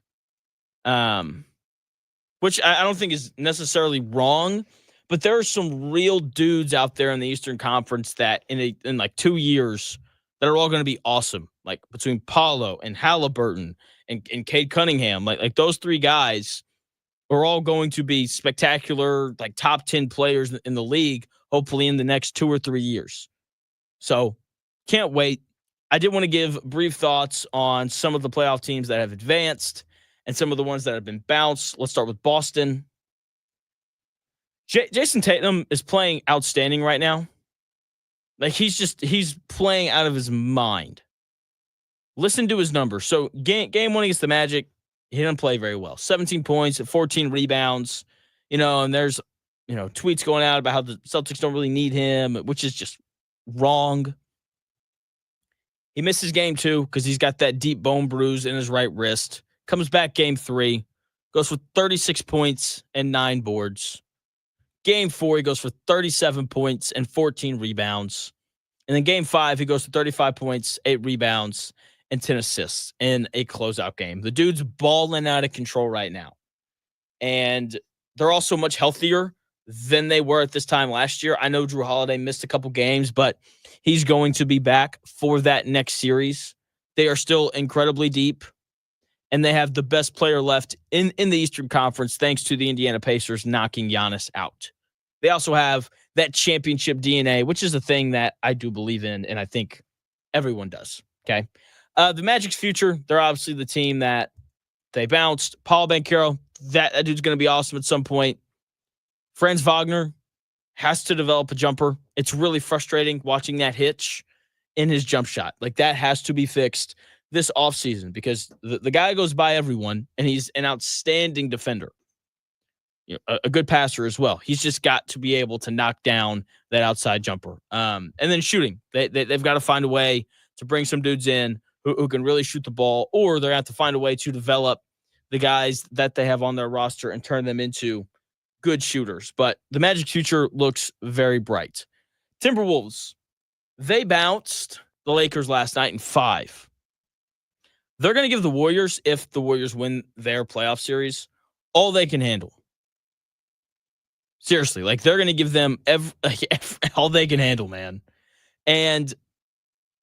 which I don't think is necessarily wrong. But there are some real dudes out there in the Eastern Conference that in like 2 years that are all going to be awesome. Like between Paolo and Haliburton and Cade Cunningham, like those 3 guys are all going to be spectacular, like top 10 players in the league, hopefully in the next 2 or 3 years. So can't wait. I did want to give brief thoughts on some of the playoff teams that have advanced and some of the ones that have been bounced. Let's start with Boston. Jason Tatum is playing outstanding right now. Like he's playing out of his mind. Listen to his numbers. So game 1 against the Magic, he didn't play very well. 17 points, 14 rebounds, and there's, tweets going out about how the Celtics don't really need him, which is just wrong. He misses game 2 because he's got that deep bone bruise in his right wrist. Comes back game 3, goes for 36 points and 9 boards. Game 4, he goes for 37 points and 14 rebounds. And then game 5, he goes to 35 points, 8 rebounds, and 10 assists in a closeout game. The dude's balling out of control right now. And they're also much healthier than they were at this time last year. I know Drew Holiday missed a couple games, but he's going to be back for that next series. They are still incredibly deep, and they have the best player left in the Eastern Conference thanks to the Indiana Pacers knocking Giannis out. They also have that championship DNA, which is a thing that I do believe in, and I think everyone does, okay? The Magic's future, they're obviously the team that they bounced. Paul Banchero, that dude's going to be awesome at some point. Franz Wagner has to develop a jumper. It's really frustrating watching that hitch in his jump shot. Like, that has to be fixed this offseason because the guy goes by everyone, and he's an outstanding defender. A good passer as well. He's just got to be able to knock down that outside jumper. And then shooting. They've got to find a way to bring some dudes in who can really shoot the ball, or they're going to have to find a way to develop the guys that they have on their roster and turn them into good shooters. But the Magic future looks very bright. Timberwolves, they bounced the Lakers last night in 5. They're going to give the Warriors, if the Warriors win their playoff series, all they can handle. Seriously, like they're going to give them all they can handle, man. And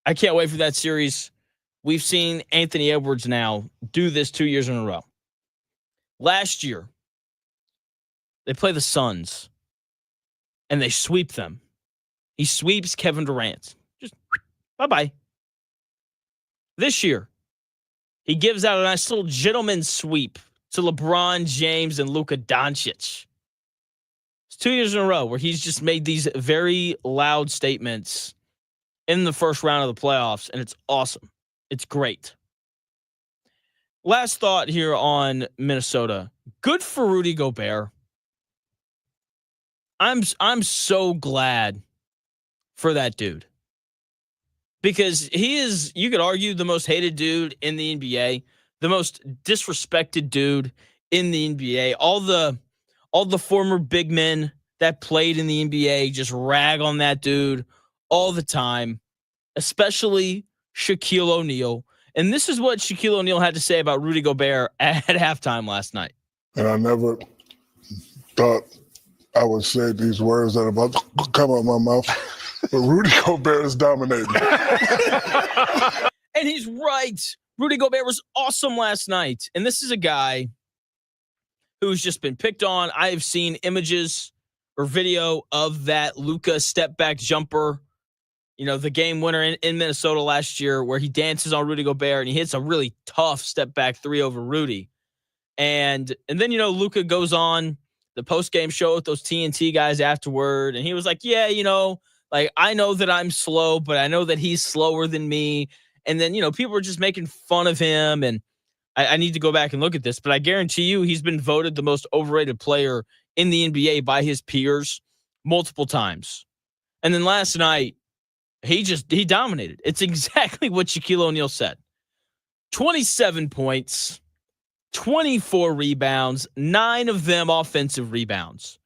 I can't wait for that series. We've seen Anthony Edwards now do this 2 years in a row. Last year, they play the Suns, and they sweep them. He sweeps Kevin Durant. Just bye-bye. This year, he gives out a nice little gentleman's sweep to LeBron James and Luka Doncic. It's 2 years in a row where he's just made these very loud statements in the first round of the playoffs, and it's awesome. It's great. Last thought here on Minnesota. Good for Rudy Gobert. I'm so glad for that dude. because he is, you could argue, the most hated dude in the NBA, the most disrespected dude in the NBA. All the former big men that played in the NBA just rag on that dude all the time, especially Shaquille O'Neal. And this is what Shaquille O'Neal had to say about Rudy Gobert at halftime last night. And I never thought I would say these words that are about to come out of my mouth, but Rudy Gobert is dominating. And he's right. Rudy Gobert was awesome last night. And this is a guy who's just been picked on. I have seen images or video of that Luka step back jumper, the game winner in Minnesota last year, where he dances on Rudy Gobert and he hits a really tough step back three over Rudy. And then, Luka goes on the post-game show with those TNT guys afterward. And he was like, yeah, I know that I'm slow, but I know that he's slower than me. And then, people are just making fun of him. And I need to go back and look at this, but I guarantee you he's been voted the most overrated player in the NBA by his peers multiple times. And then last night, he dominated. It's exactly what Shaquille O'Neal said. 27 points, 24 rebounds, 9 of them offensive rebounds.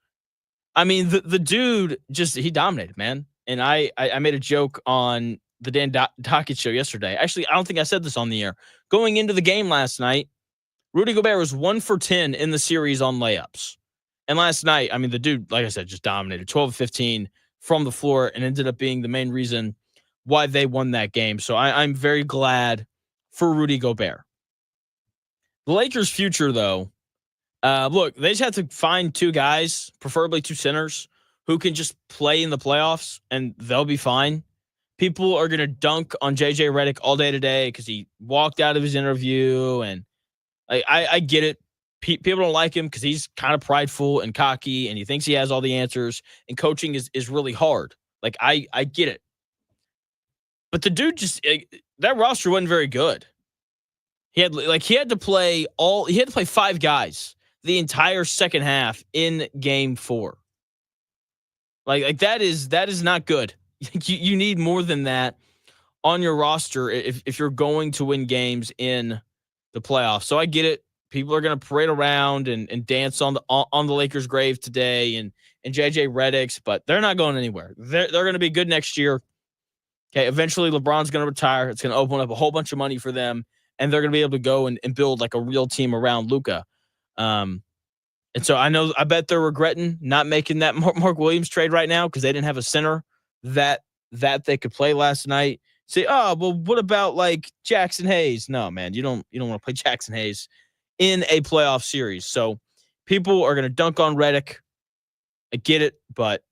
I mean, the dude he dominated, man. And I made a joke on the Dan Dockett show yesterday. Actually, I don't think I said this on the air. Going into the game last night, Rudy Gobert was 1 for 10 in the series on layups. And last night, I mean, the dude, like I said, just dominated 12-15 from the floor and ended up being the main reason why they won that game. So I'm very glad for Rudy Gobert. The Lakers' future, though, look, they just have to find 2 guys, preferably 2 centers, who can just play in the playoffs, and they'll be fine. People are going to dunk on JJ Redick all day today because he walked out of his interview, and I get it. People don't like him because he's kind of prideful and cocky, and he thinks he has all the answers, and coaching is really hard. Like, I get it. But the dude that roster wasn't very good. He had to play 5 guys the entire second half in game 4. Like that is not good. You need more than that on your roster if you're going to win games in the playoffs. So I get it. People are going to parade around and dance on the Lakers' grave today and JJ Redick's, but they're not going anywhere. They're going to be good next year. Okay, eventually LeBron's going to retire. It's going to open up a whole bunch of money for them, and they're going to be able to go and build like a real team around Luka. And so I bet they're regretting not making that Mark Williams trade right now because they didn't have a center that they could play last night. Say, oh, well, what about like Jackson Hayes? No, man, you don't want to play Jackson Hayes in a playoff series. So people are going to dunk on Redick. I get it, but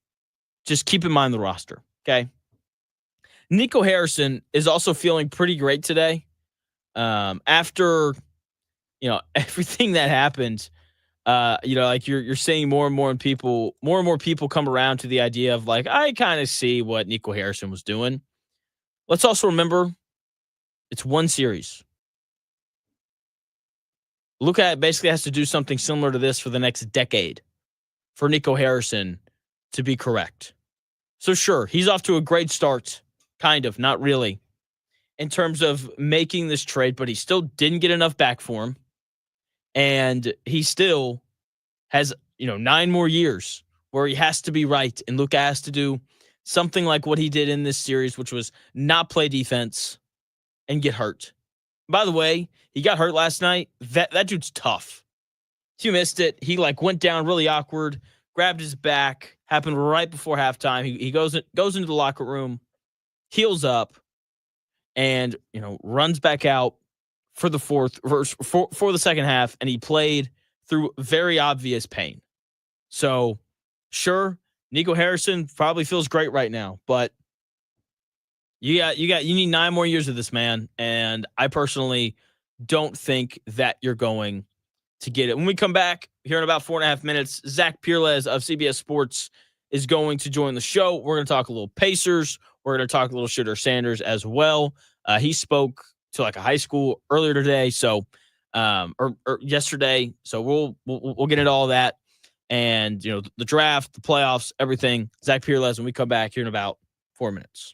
just keep in mind the roster, okay? Nico Harrison is also feeling pretty great today. After, everything that happened, like you're seeing more and more people come around to the idea of like, I kind of see what Nico Harrison was doing. Let's also remember it's one series. Luka basically has to do something similar to this for the next decade for Nico Harrison to be correct. So sure, he's off to a great start, kind of, not really, in terms of making this trade, but he still didn't get enough back for him. And he still has, 9 more years where he has to be right. And Luka has to do something like what he did in this series, which was not play defense and get hurt. By the way, he got hurt last night. That dude's tough. If you missed it, he went down really awkward, grabbed his back, happened right before halftime. He goes into the locker room, heals up, and runs back out for the for the second half, and he played through very obvious pain. So, sure, Nico Harrison probably feels great right now, but you need 9 more years of this, man, and I personally don't think that you're going to get it. When we come back here in about 4.5 minutes, Zach Pirles of CBS Sports is going to join the show. We're going to talk a little Pacers. We're going to talk a little Shooter Sanders as well. He spoke to a high school earlier today, so or yesterday. So we'll get into all that, and the draft, the playoffs, everything. Zach Pirles when we come back here in about 4 minutes.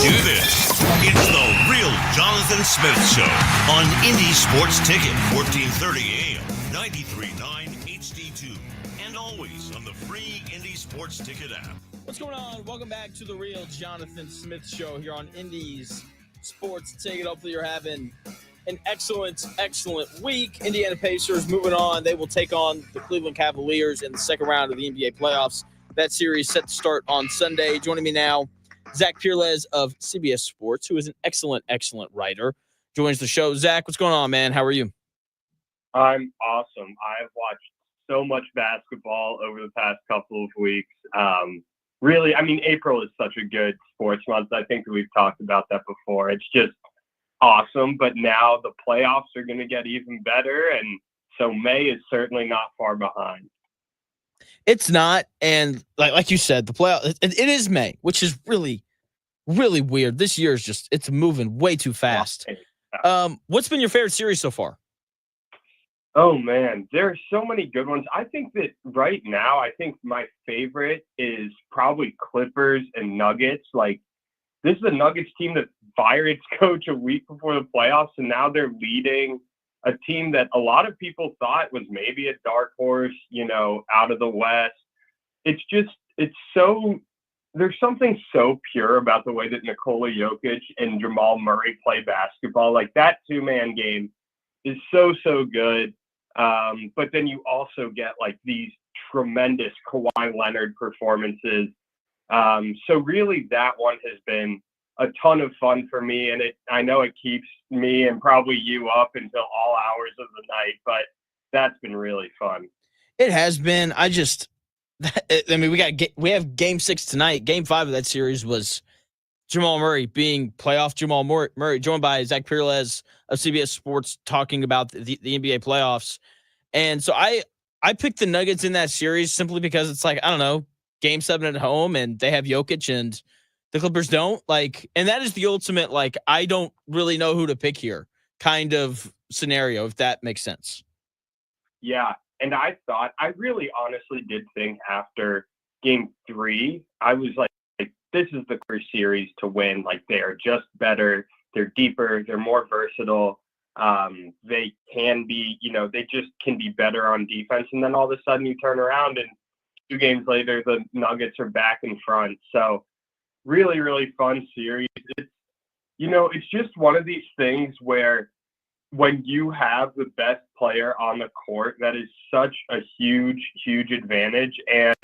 do this. It's the Real Jonathan Smith Show on Indy Sports Ticket, 1430 AM, 93.9 HD2, and always on the free Indy Sports Ticket app. What's going on? Welcome back to the Real Jonathan Smith Show here on Indy's Sports Ticket. Hopefully you're having an excellent week. Indiana Pacers moving on. They will take on the Cleveland Cavaliers in the second round of the NBA playoffs. That series set to start on Sunday. Joining me now, Zach Pirles of CBS Sports, who is an excellent writer, joins the show. Zach, what's going on, man? How are you? I'm awesome. I've watched so much basketball over the past couple of weeks. Really, I mean, April is such a good sports month. I think we've talked about that before. It's just awesome. But now the playoffs are going to get even better. And so May is certainly not far behind. It's not. And like you said, the playoff, it is May, which is really, really weird. This year is just, it's moving way too fast. What's been your favorite series so far? Oh, man, there are so many good ones. I think that right now, I think my favorite is probably Clippers and Nuggets. Like, this is a Nuggets team that fired its coach a week before the playoffs, and now they're leading a team that a lot of people thought was maybe a dark horse, you know, out of the West. It's so, there's something so pure about the way that Nikola Jokic and Jamal Murray play basketball. Like, that two-man game is so good. But then you also get like these tremendous Kawhi Leonard performances. So really that one has been a ton of fun for me. And I know it keeps me and probably you up until all hours of the night, but that's been really fun. It has been. I mean, we have game 6 tonight. Game 5 of that series was Jamal Murray being playoff Jamal Murray, joined by Zach Pirles of CBS Sports talking about the NBA playoffs. And so I picked the Nuggets in that series simply because it's like, I don't know, game 7 at home and they have Jokic and the Clippers don't. Like, and that is the ultimate, like, I don't really know who to pick here kind of scenario, if that makes sense. Yeah. And I really honestly did think after game 3, I was like, this is the first series to win. Like, they are just better. They're deeper. They're more versatile. They can be, you know, they just can be better on defense. And then all of a sudden you turn around and 2 games later, the Nuggets are back in front. So really, really fun series. It's just one of these things where when you have the best player on the court, that is such a huge advantage. And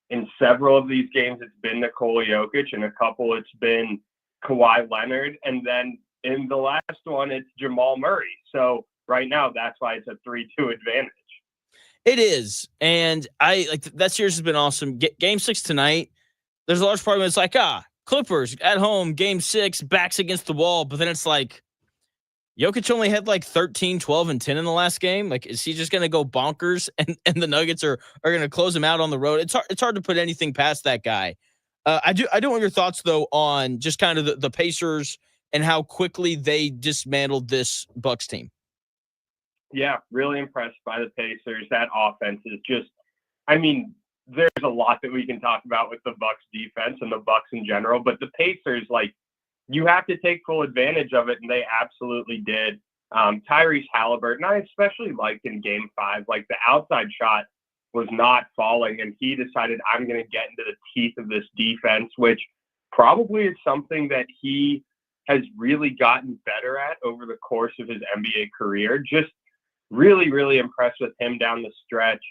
in several of these games, it's been Nikola Jokic. In a couple, it's been Kawhi Leonard. And then in the last one, it's Jamal Murray. So right now, that's why it's a 3-2 advantage. It is. And I like that series has been awesome. Game 6 tonight, there's a large part of it. It's like, Clippers at home, game 6, backs against the wall. But then it's like, Jokic only had like 13, 12, and 10 in the last game. Like, is he just going to go bonkers and the Nuggets are going to close him out on the road? It's hard to put anything past that guy. I do want your thoughts, though, on just kind of the Pacers and how quickly they dismantled this Bucks team. Yeah, really impressed by the Pacers. That offense is just, I mean, there's a lot that we can talk about with the Bucks defense and the Bucks in general, but the Pacers, like, you have to take full advantage of it, and they absolutely did. Tyrese Haliburton, I especially liked in game 5, like the outside shot was not falling, and he decided, I'm going to get into the teeth of this defense, which probably is something that he has really gotten better at over the course of his NBA career. Just really, really impressed with him down the stretch.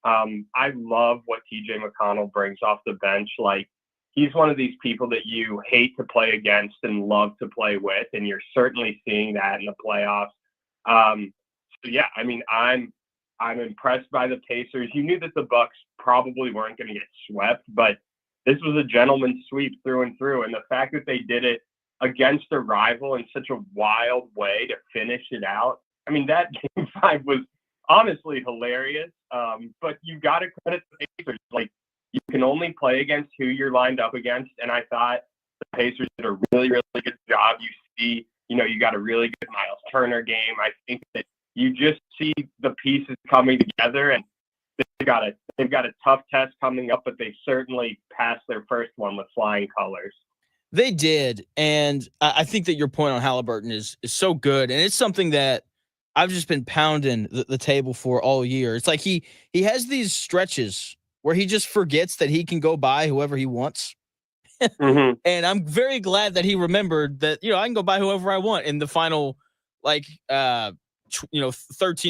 I love what TJ McConnell brings off the bench. Like, he's one of these people that you hate to play against and love to play with, and you're certainly seeing that in the playoffs. So yeah, I mean, I'm impressed by the Pacers. You knew that the Bucks probably weren't going to get swept, but this was a gentleman's sweep through and through. And the fact that they did it against a rival in such a wild way to finish it out, I mean, that game 5 was honestly hilarious. But you got to credit the Pacers. Like, you can only play against who you're lined up against. And I thought the Pacers did a really, really good job. You see, you got a really good Miles Turner game. I think that you just see the pieces coming together, and they've got a tough test coming up, but they certainly passed their first one with flying colors. They did, and I think that your point on Haliburton is so good, and it's something that I've just been pounding the table for all year. It's like he has these stretches where he just forgets that he can go by whoever he wants, Mm-hmm. and I'm very glad that he remembered that I can go by whoever I want in the final 13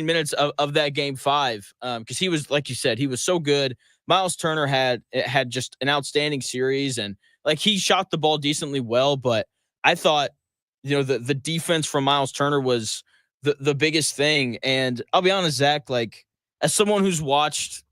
minutes of that game 5, because he was, like you said, he was so good. Miles Turner had just an outstanding series, and like he shot the ball decently well, but I thought the defense from Miles Turner was the biggest thing. And I'll be honest, Zach, like as someone who's watched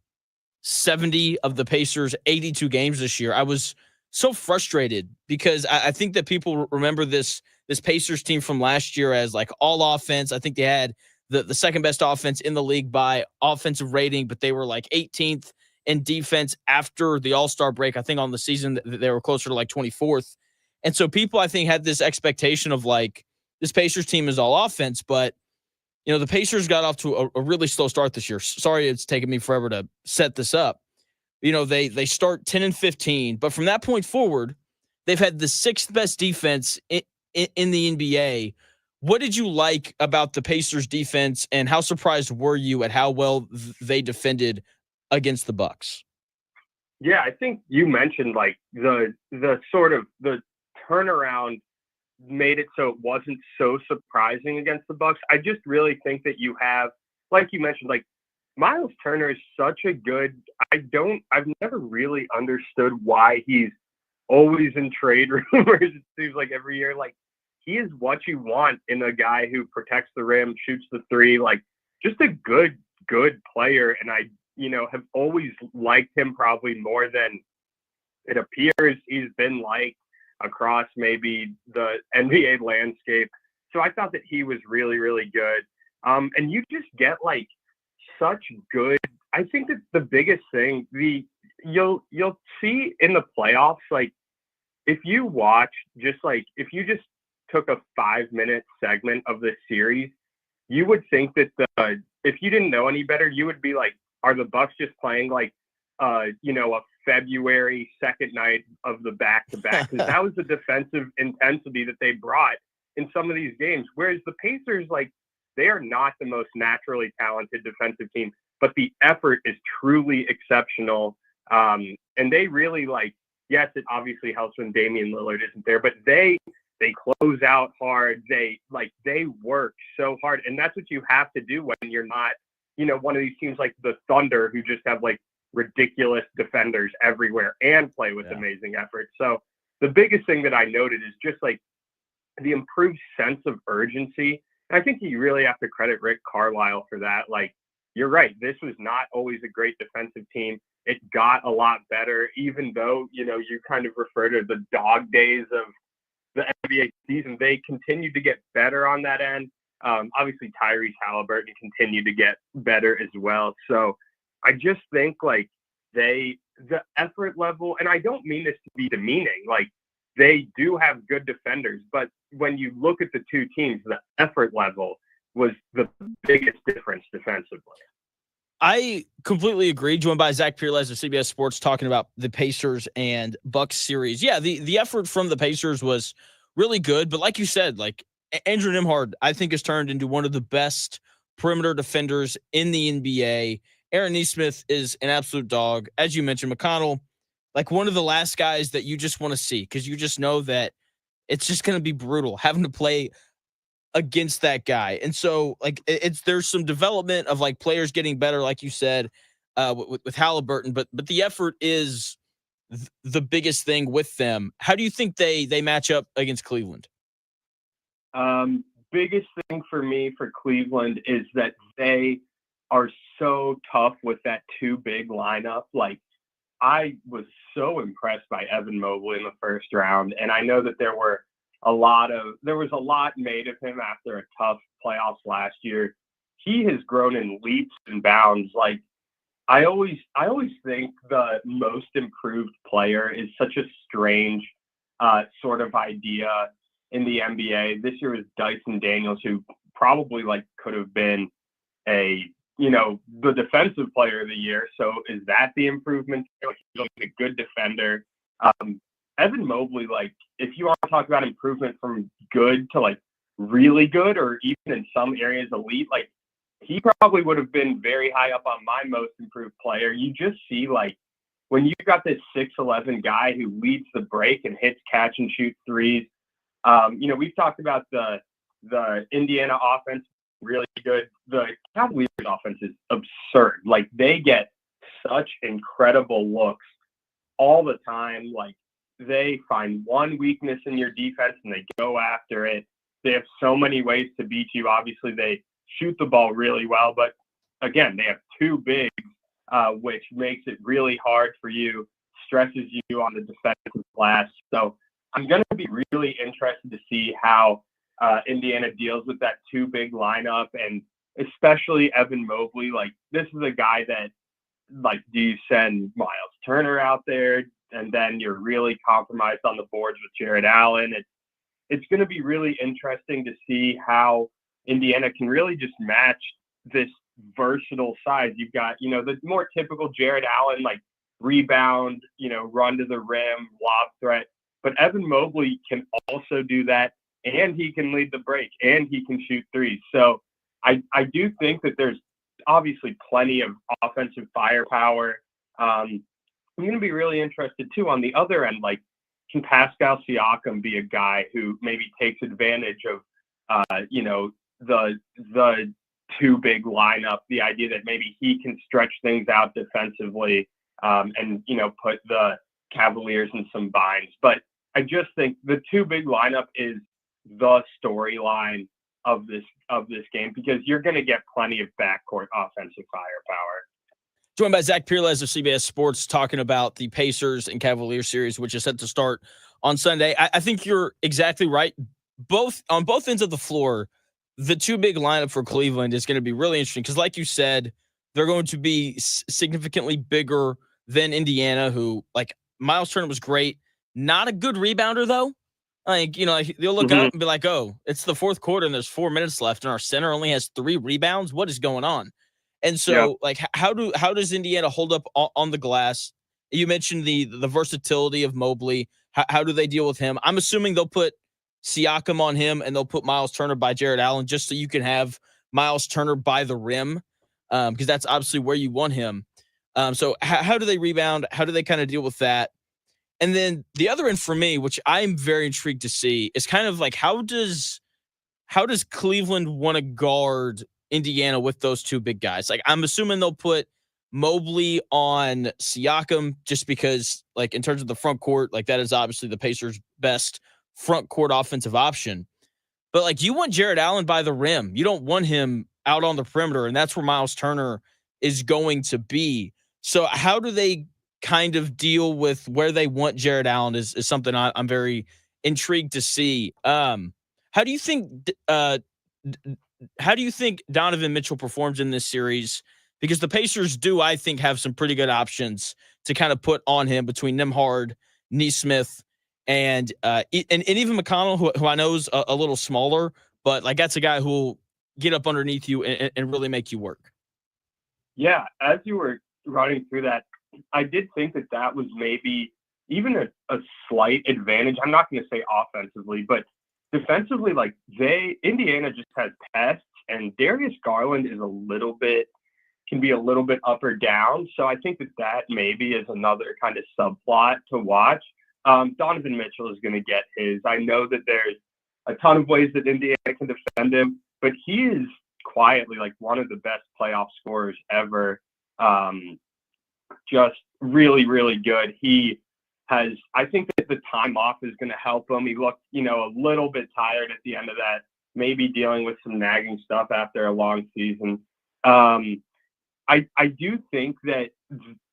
70 of the Pacers 82 games this year, I was so frustrated because I think that people remember this Pacers team from last year as like all offense. I think they had the second best offense in the league by offensive rating, but they were like 18th in defense after the All-Star break. I think on the season they were closer to like 24th. And so people, I think, had this expectation of like this Pacers team is all offense, but the Pacers got off to a really slow start this year. Sorry, it's taken me forever to set this up. They start 10-15, but from that point forward, they've had the 6th best defense in the NBA. What did you like about the Pacers defense, and how surprised were you at how well they defended against the Bucks? Yeah, I think you mentioned like the sort of the turnaround made it so it wasn't so surprising against the Bucks. I just really think that you have, like you mentioned, like Miles Turner is such a good. I've never really understood why he's always in trade rumors. It seems like every year, like he is what you want in a guy who protects the rim, shoots the three, like just a good player. And I, have always liked him probably more than it appears he's been liked across maybe the NBA landscape. So I thought that he was really, really good. And you just get like such good. I think that the biggest thing you'll see in the playoffs, like if you just took a 5-minute segment of this series, you would think that if you didn't know any better, you would be like, are the Bucks just playing like a February second night of the back-to-back? Because that was the defensive intensity that they brought in some of these games. Whereas the Pacers, like, they are not the most naturally talented defensive team, but the effort is truly exceptional. And they really, like, yes, it obviously helps when Damian Lillard isn't there, but they close out hard. They work so hard. And that's what you have to do when you're not, one of these teams like the Thunder who just have like ridiculous defenders everywhere and play with amazing effort. So the biggest thing that I noted is just like the improved sense of urgency. And I think you really have to credit Rick Carlisle for that. Like, you're right. This was not always a great defensive team. It got a lot better, even though, you kind of refer to the dog days of the NBA season. They continued to get better on that end. Obviously, Tyrese Haliburton continued to get better as well. So I just think like the effort level, and I don't mean this to be demeaning, like they do have good defenders, but when you look at the two teams, the effort level was the biggest difference defensively. I completely agree. Joined by Zach Pierles of CBS Sports talking about the Pacers and Bucks series. Yeah, the effort from the Pacers was really good, but like you said, like Andrew Nembhard, I think has turned into one of the best perimeter defenders in the NBA. Aaron Nesmith is an absolute dog. As you mentioned, McConnell, like one of the last guys that you just want to see because you just know that it's just going to be brutal having to play against that guy. And so like there's some development of like players getting better, like you said, with Haliburton, but the effort is the biggest thing with them. How do you think they match up against Cleveland? Biggest thing for me for Cleveland is that they are so tough with that two big lineup. Like I was so impressed by Evan Mobley in the first round. And I know that there was a lot made of him after a tough playoffs last year. He has grown in leaps and bounds. Like I always think the most improved player is such a strange sort of idea in the NBA. This year was Dyson Daniels, who probably like could have been the defensive player of the year. So is that the improvement? He's a good defender. Evan Mobley, like, if you want to talk about improvement from good to like really good, or even in some areas elite, like, he probably would have been very high up on my most improved player. You just see, like, when you've got this 6'11" guy who leads the break and hits catch and shoot threes. We've talked about the Indiana offense, really good. The Cavaliers offense is absurd. Like, they get such incredible looks all the time. Like, they find one weakness in your defense and they go after it. They have so many ways to beat you. Obviously, they shoot the ball really well, but again, they have two bigs, which makes it really hard for you, stresses you on the defensive glass. So I'm going to be really interested to see how Indiana deals with that two big lineup, and especially Evan Mobley. Like, this is a guy that, like, do you send Miles Turner out there and then you're really compromised on the boards with Jared Allen? It's going to be really interesting to see how Indiana can really just match this versatile size. You've got, the more typical Jared Allen, like, rebound, run to the rim, lob threat. But Evan Mobley can also do that, and he can lead the break, and he can shoot threes. So I do think that there's obviously plenty of offensive firepower. I'm going to be really interested, too, on the other end. Like, can Pascal Siakam be a guy who maybe takes advantage of, the two big lineup, the idea that maybe he can stretch things out defensively, and put the Cavaliers in some binds. But I just think the two big lineup is the storyline of this game, because you're going to get plenty of backcourt offensive firepower. Joined by Zach Peerless of CBS Sports, talking about the Pacers and Cavaliers series, which is set to start on Sunday. I think you're exactly right. On both ends of the floor, the two big lineup for Cleveland is going to be really interesting because, like you said, they're going to be significantly bigger than Indiana, who, like, Miles Turner was great. Not a good rebounder, though. Like, they'll look up and be like, oh, it's the fourth quarter and there's 4 minutes left and our center only has 3 rebounds. What is going on? And so, like, how does Indiana hold up on the glass? You mentioned the versatility of Mobley. How do they deal with him? I'm assuming they'll put Siakam on him and they'll put Miles Turner by Jared Allen just so you can have Miles Turner by the rim, because that's obviously where you want him. So how do they rebound? How do they kind of deal with that? And then the other end for me, which I'm very intrigued to see, is kind of like how does Cleveland want to guard Indiana with those two big guys? Like, I'm assuming they'll put Mobley on Siakam just because, like, in terms of the front court, like, that is obviously the Pacers' best front court offensive option. But, like, you want Jared Allen by the rim. You don't want him out on the perimeter, and that's where Miles Turner is going to be. So how do they kind of deal with where they want Jared Allen is something I'm very intrigued to see. How do you think Donovan Mitchell performs in this series? Because the Pacers do, I think, have some pretty good options to kind of put on him between Nembhard, Nesmith, and even McConnell, who I know is a little smaller, but, like, that's a guy who will get up underneath you and really make you work. Yeah, as you were running through that, I did think that was maybe even a slight advantage. I'm not going to say offensively, but defensively, like, Indiana just has pests, and Darius Garland can be a little bit up or down. So I think that maybe is another kind of subplot to watch. Donovan Mitchell is going to get his. I know that there's a ton of ways that Indiana can defend him, but he is quietly, like, one of the best playoff scorers ever. Just really, really good. I think that the time off is going to help him. He looked, a little bit tired at the end of that, maybe dealing with some nagging stuff after a long season. I do think that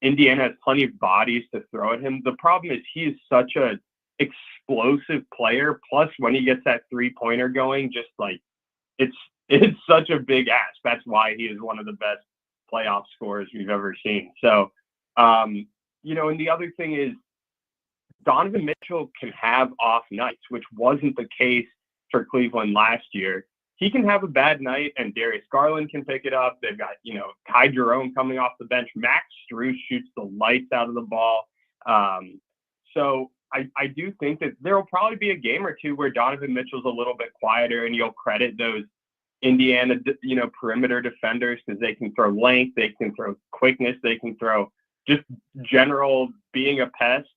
Indiana has plenty of bodies to throw at him. The problem is he is such a explosive player. Plus, when he gets that 3-pointer going, just like it's such a big ask. That's why he is one of the best playoff scorers we've ever seen. So, and the other thing is Donovan Mitchell can have off nights, which wasn't the case for Cleveland last year. He can have a bad night, and Darius Garland can pick it up. They've got, Kai Jerome coming off the bench. Max Strus shoots the lights out of the ball. So I do think that there will probably be a game or two where Donovan Mitchell's a little bit quieter, and you'll credit those Indiana, perimeter defenders because they can throw length, they can throw quickness, they can throw just general being a pest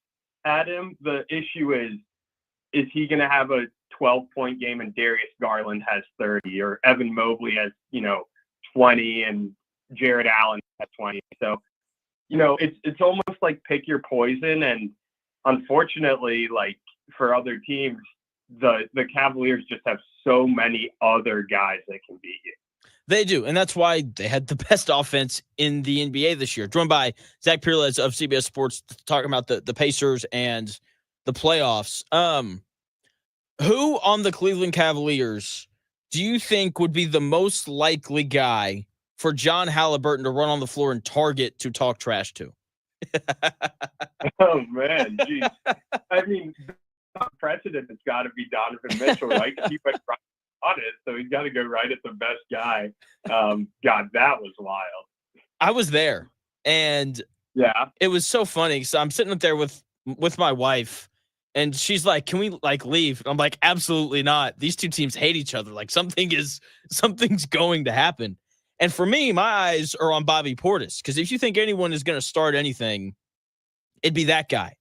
at him. The issue is he going to have a 12-point game and Darius Garland has 30, or Evan Mobley has 20, and Jared Allen has 20? So it's almost like pick your poison, and unfortunately, like for other teams, the Cavaliers just have so many other guys that can beat you. They do, and that's why they had the best offense in the NBA this year. Joined by Zach Pirles of CBS Sports, talking about the Pacers and the playoffs. Who on the Cleveland Cavaliers do you think would be the most likely guy for John Haliburton to run on the floor and target to talk trash to? Oh, man, geez. I mean, precedent has got to be Donovan Mitchell, right? He went right on it, so he's got to go right at the best guy. God, that was wild. I was there, and yeah, it was so funny. So I'm sitting up there with my wife, and she's like, "Can we leave?" And I'm like, "Absolutely not. These two teams hate each other. Like something's going to happen." And for me, my eyes are on Bobby Portis, because if you think anyone is going to start anything, it'd be that guy.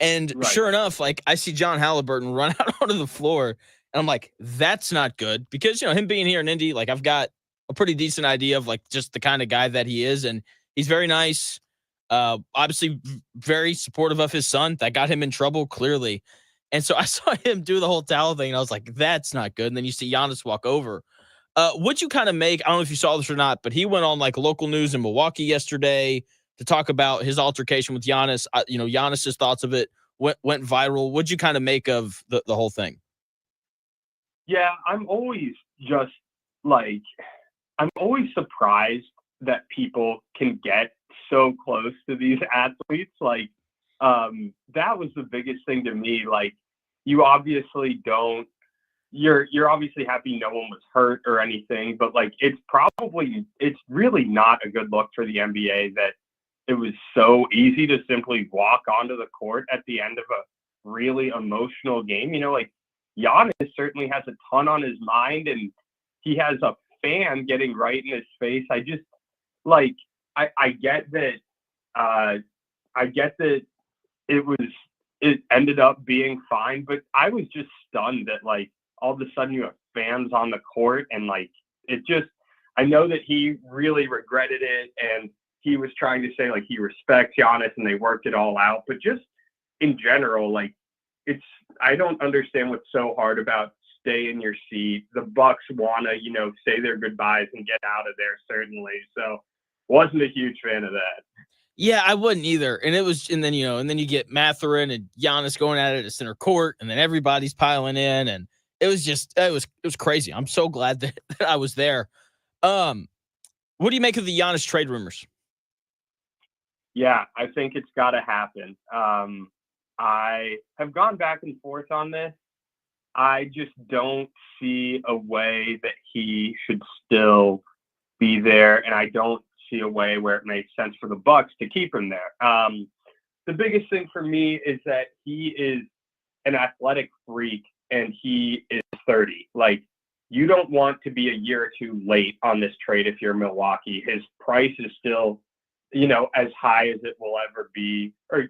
And Sure enough, I see John Haliburton run out onto the floor, and I'm like, that's not good, because him being here in Indy, I've got a pretty decent idea of just the kind of guy that he is, and he's very nice. Obviously, very supportive of his son. That got him in trouble clearly, and so I saw him do the whole towel thing, and I was like, that's not good. And then you see Giannis walk over. Would you kind of make? I don't know if you saw this or not, but he went on local news in Milwaukee yesterday to talk about his altercation with Giannis. Giannis's thoughts of it went viral. What'd you kind of make of the whole thing? Yeah, I'm always surprised that people can get so close to these athletes. That was the biggest thing to me. You obviously don't. You're obviously happy no one was hurt or anything, but it's really not a good look for the NBA that it was so easy to simply walk onto the court at the end of a really emotional game. Giannis certainly has a ton on his mind, and he has a fan getting right in his face. I just I get that. I get that it ended up being fine, but I was just stunned that all of a sudden you have fans on the court, and I know that he really regretted it, and he was trying to say he respects Giannis and they worked it all out, but just in general, I don't understand what's so hard about stay in your seat. The Bucks want to, say their goodbyes and get out of there, certainly. So wasn't a huge fan of that. Yeah, I wouldn't either. And then you get Mathurin and Giannis going at it at center court, and then everybody's piling in, and it was crazy. I'm so glad that I was there. What do you make of the Giannis trade rumors? Yeah, I think it's got to happen. I have gone back and forth on this. I just don't see a way that he should still be there, and I don't see a way where it makes sense for the Bucks to keep him there. The biggest thing for me is that he is an athletic freak, and he is 30. You don't want to be a year or two late on this trade if you're Milwaukee. His price is still as high as it will ever be, or,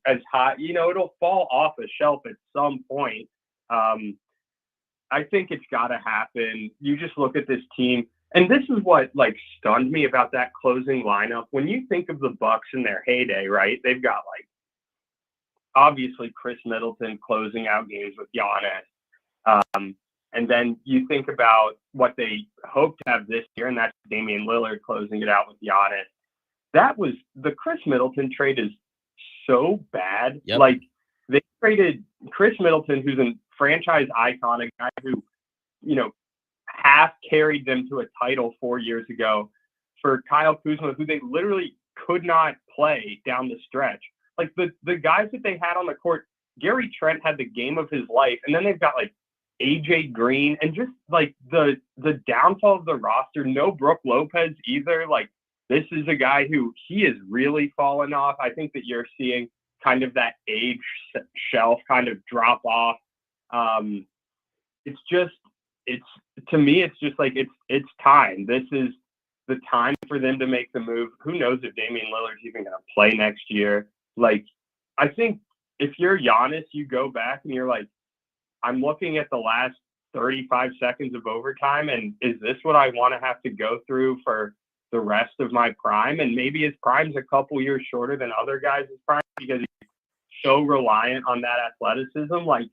as high, it'll fall off a shelf at some point. I think it's got to happen. You just look at this team, and this is what stunned me about that closing lineup. When you think of the Bucks in their heyday, right? They've got obviously Chris Middleton closing out games with Giannis. And then you think about what they hope to have this year, and that's Damian Lillard closing it out with Giannis. The Chris Middleton trade is so bad. Yep. They traded Chris Middleton, who's a franchise icon, a guy who, half carried them to a title 4 years ago, for Kyle Kuzma, who they literally could not play down the stretch. The guys that they had on the court, Gary Trent had the game of his life, and then they've got AJ Green, and just the downfall of the roster. No Brook Lopez either. This is a guy who he is really fallen off. I think that you're seeing kind of that age shelf kind of drop off. To me, it's just like, it's time. This is the time for them to make the move. Who knows if Damian Lillard's even going to play next year? Like, I think if you're Giannis, you go back and you're like, I'm looking at the last 35 seconds of overtime, and is this what I want to have to go through for the rest of my prime? And maybe his prime's a couple years shorter than other guys' prime because he's so reliant on that athleticism. Like,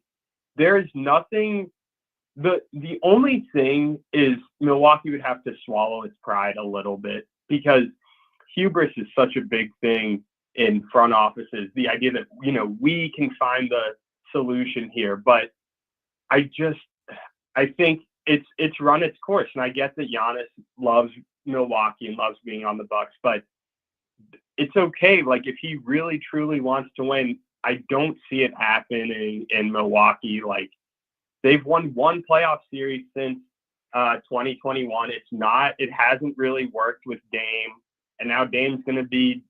there's nothing. The only thing is Milwaukee would have to swallow its pride a little bit, because hubris is such a big thing in front offices. The idea that, we can find the solution here, but I think it's run its course. And I get that Giannis loves Milwaukee and loves being on the Bucks, but it's okay. Like, if he really truly wants to win, I don't see it happening in Milwaukee. Like, they've won one playoff series since 2021. It hasn't really worked with Dame. And now Dame's going to be,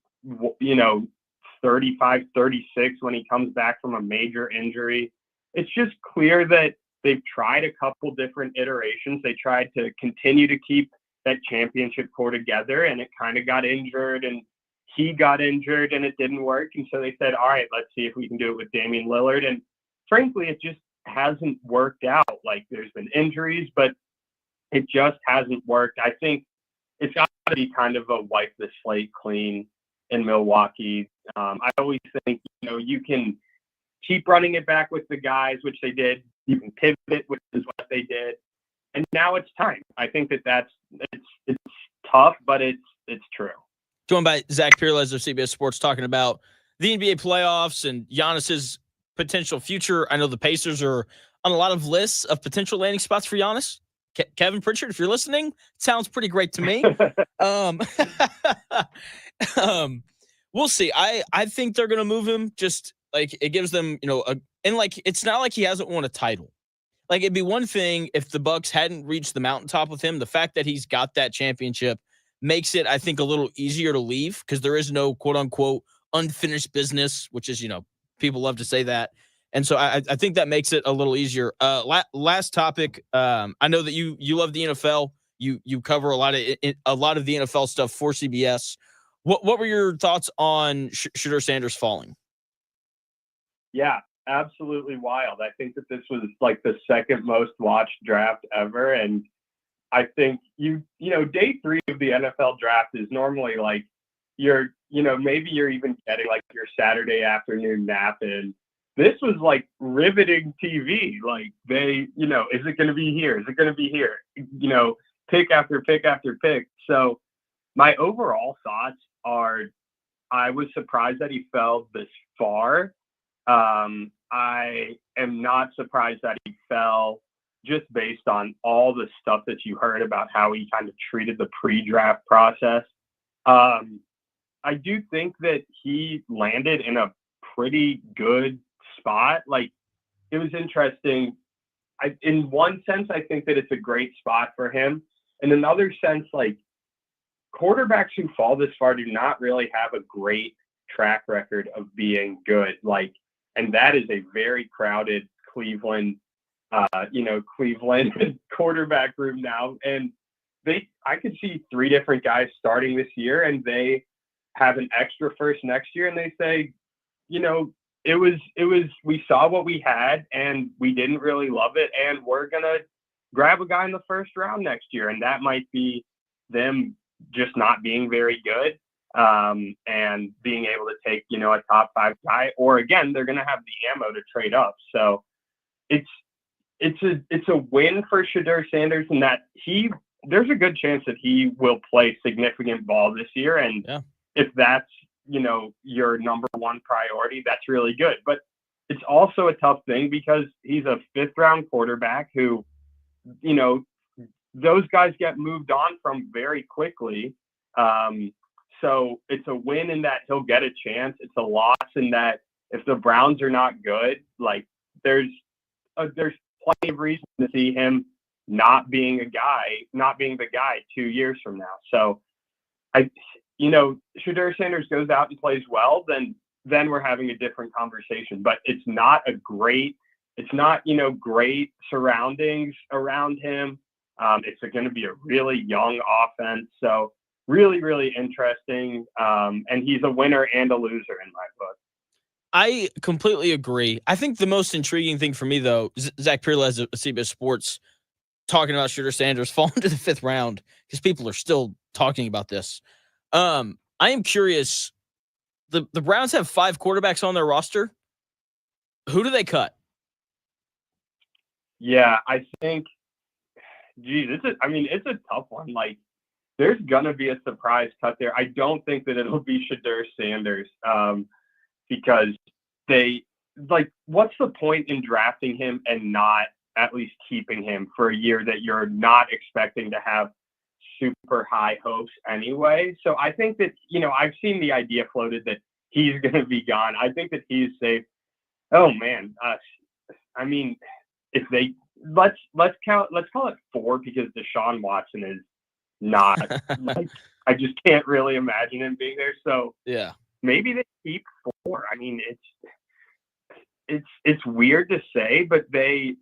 35, 36 when he comes back from a major injury. It's just clear that they've tried a couple different iterations. They tried to continue to keep that championship core together, and it kind of got injured, and he got injured, and it didn't work. And so they said, all right, let's see if we can do it with Damian Lillard. And frankly, it just hasn't worked out. Like, there's been injuries, but it just hasn't worked. I think it's got to be kind of a wipe the slate clean in Milwaukee. I always think, you can keep running it back with the guys, which they did. You can pivot, which is what they did. And now it's time. I think it's tough, but it's true. Joined by Zach Peerless of CBS Sports, talking about the NBA playoffs and Giannis's potential future. I know the Pacers are on a lot of lists of potential landing spots for Giannis. Kevin Pritchard, if you're listening, sounds pretty great to me. We'll see. I think they're going to move him. Just like, it gives them, and like, it's not like he hasn't won a title. Like, it'd be one thing if the Bucks hadn't reached the mountaintop with him. The fact that he's got that championship makes it, I think, a little easier to leave, because there is no quote unquote unfinished business, which is, people love to say that. And so I think that makes it a little easier. Last topic. I know that you love the NFL. You cover a lot of the NFL stuff for CBS. What were your thoughts on Shedeur Sanders falling? Yeah, Absolutely wild. I think that this was like the second most watched draft ever. And I think day 3 of the NFL draft is normally like maybe you're even getting like your Saturday afternoon nap in. This was like riveting TV. Like is it going to be here? Is it going to be here? Pick after pick after pick. So my overall thoughts are, I was surprised that he fell this far. I am not surprised that he fell, just based on all the stuff that you heard about how he kind of treated the pre-draft process. I do think that he landed in a pretty good spot. Like, it was interesting. In one sense, I think that it's a great spot for him. In another sense, like, quarterbacks who fall this far do not really have a great track record of being good. Like, and that is a very crowded Cleveland quarterback room now. And I could see 3 different guys starting this year, and they have an extra first next year, and they say, we saw what we had and we didn't really love it, and we're going to grab a guy in the first round next year. And that might be them just not being very good, and being able to take, a top 5 guy, or again, they're going to have the ammo to trade up. So it's a win for Shedeur Sanders, in that there's a good chance that he will play significant ball this year. And if that's, your number one priority, that's really good. But it's also a tough thing, because he's a 5th round quarterback who, those guys get moved on from very quickly. So it's a win in that he'll get a chance. It's a loss in that if the Browns are not good, like there's plenty of reason to see him not being the guy 2 years from now. So Shedeur Sanders goes out and plays well, then then we're having a different conversation. But it's not, great surroundings around him. It's going to be a really young offense. So really, really interesting. And he's a winner and a loser in my book. I completely agree. I think the most intriguing thing for me, though, Zach Pirlez of CBS Sports talking about Shooter Sanders falling to the 5th round because people are still talking about this. I am curious. The Browns have 5 quarterbacks on their roster. Who do they cut? Yeah, I think, it's a tough one. Like, there's going to be a surprise cut there. I don't think that it'll be Shedeur Sanders because what's the point in drafting him and not at least keeping him for a year that you're not expecting to have super high hopes anyway? So I think that, I've seen the idea floated that he's going to be gone. I think that he's safe. Oh man. If they let's call it 4 because Deshaun Watson is not I just can't really imagine him being there. So yeah, maybe they keep 4. It's weird to say, but they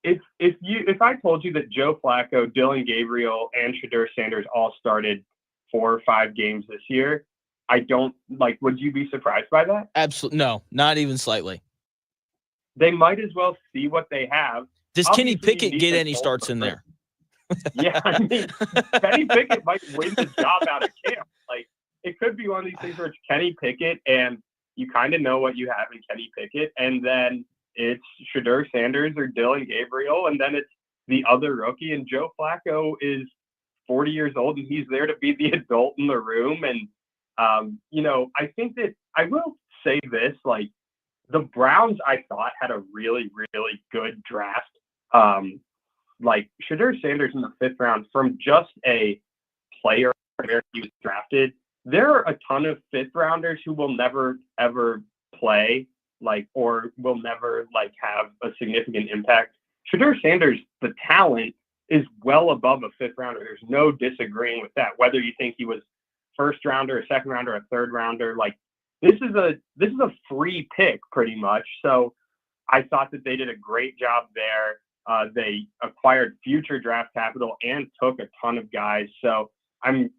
if I told you that Joe Flacco, Dylan Gabriel, and Shedeur Sanders all started 4 or 5 games this year, would you be surprised by that? Absolutely no, not even slightly. They might as well see what they have. Does Obviously, Kenny Pickett get any starts in there? Yeah, Kenny Pickett might win the job out of camp. It could be one of these things where it's Kenny Pickett, and you kind of know what you have in Kenny Pickett, and then it's Shedeur Sanders or Dylan Gabriel, and then it's the other rookie, and Joe Flacco is 40 years old, and he's there to be the adult in the room. And, I think that I will say this, the Browns, I thought, had a really, really good draft. Shedeur Sanders in the 5th round, from just a player where he was drafted, there are a ton of 5th rounders who will never, ever play, or will never, have a significant impact. Shedeur Sanders, the talent is well above a 5th rounder. There's no disagreeing with that. Whether you think he was 1st rounder, a 2nd rounder, a 3rd rounder, this is a free pick pretty much. So I thought that they did a great job there. They acquired future draft capital and took a ton of guys. So I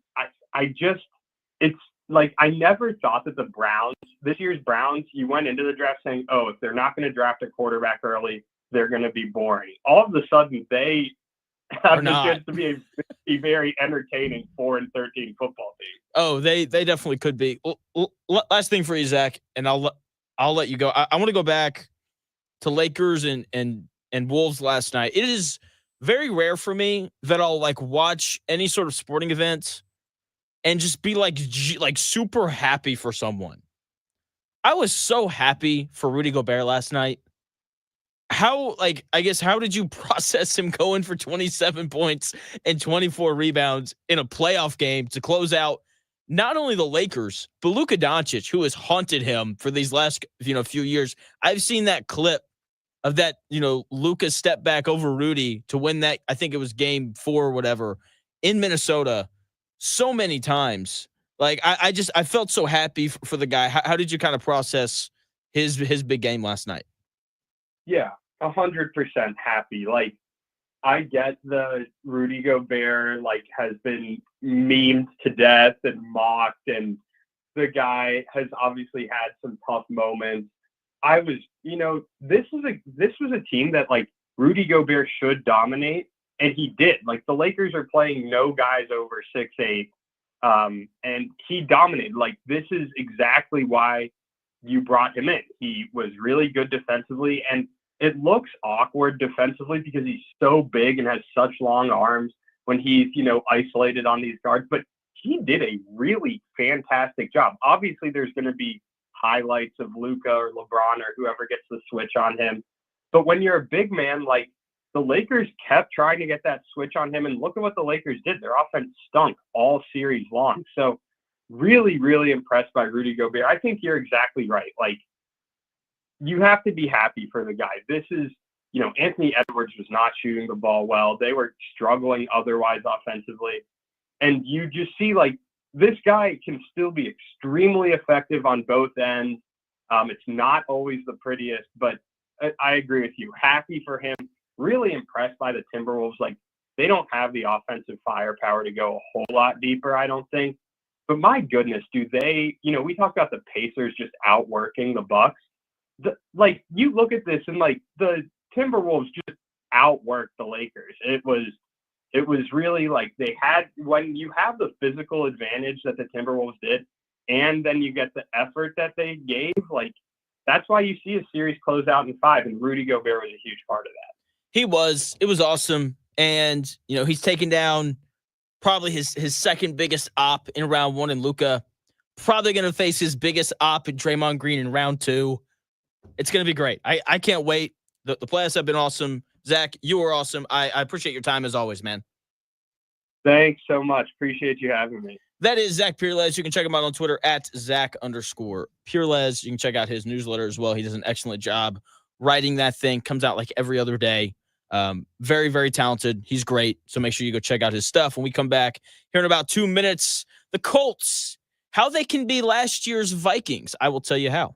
never thought that the Browns, this year's Browns, you went into the draft saying, oh, if they're not going to draft a quarterback early, they're going to be boring. All of a sudden, they have the chance to be a very entertaining 4-13 football team. Oh, they definitely could be. Last thing for you, Zach, and I'll let you go. I want to go back to Lakers and Wolves last night. It is very rare for me that I'll watch any sort of sporting event and just be super happy for someone. I was so happy for Rudy Gobert last night. How did you process him going for 27 points and 24 rebounds in a playoff game to close out not only the Lakers, but Luka Doncic, who has haunted him for these last, few years? I've seen that clip of that, Luka step back over Rudy to win that. I think it was game 4 or whatever in Minnesota so many times. I felt so happy for the guy. How did you kind of process his big game last night? Yeah, 100% happy. I get the Rudy Gobert, has been memed to death and mocked, and the guy has obviously had some tough moments. I was, this was a team that Rudy Gobert should dominate, and he did. The Lakers are playing no guys over 6'8", and he dominated. This is exactly why you brought him in. He was really good defensively, and it looks awkward defensively because he's so big and has such long arms when he's, isolated on these guards. But he did a really fantastic job. Obviously, there's going to be highlights of Luka or LeBron or whoever gets the switch on him. But when you're a big man, the Lakers kept trying to get that switch on him, and look at what the Lakers did. Their offense stunk all series long. So really, really impressed by Rudy Gobert. I think you're exactly right. You have to be happy for the guy. This is, Anthony Edwards was not shooting the ball well. They were struggling otherwise offensively. And you just see this guy can still be extremely effective on both ends. It's not always the prettiest, but I agree with you. Happy for him. Really impressed by the Timberwolves. Like, they don't have the offensive firepower to go a whole lot deeper, I don't think. But my goodness, do they, we talk about the Pacers just outworking the Bucks. You look at this and like the Timberwolves just outworked the Lakers. It was really like they had, when you have the physical advantage that the Timberwolves did, and then you get the effort that they gave, like that's why you see a series close out in 5, and Rudy Gobert was a huge part of that. He was. It was awesome. And, he's taken down probably his second biggest op in round 1 in Luka. Probably going to face his biggest op in Draymond Green in round 2. It's going to be great. I can't wait. The playoffs have been awesome. Zach, you were awesome. I appreciate your time as always, man. Thanks so much. Appreciate you having me. That is Zach Peerlez. You can check him out on Twitter at Zach_Peerlez. You can check out his newsletter as well. He does an excellent job writing that thing. Comes out like every other day. Very, very talented. He's great. So make sure you go check out his stuff. When we come back here in about 2 minutes, the Colts, how they can be last year's Vikings. I will tell you how.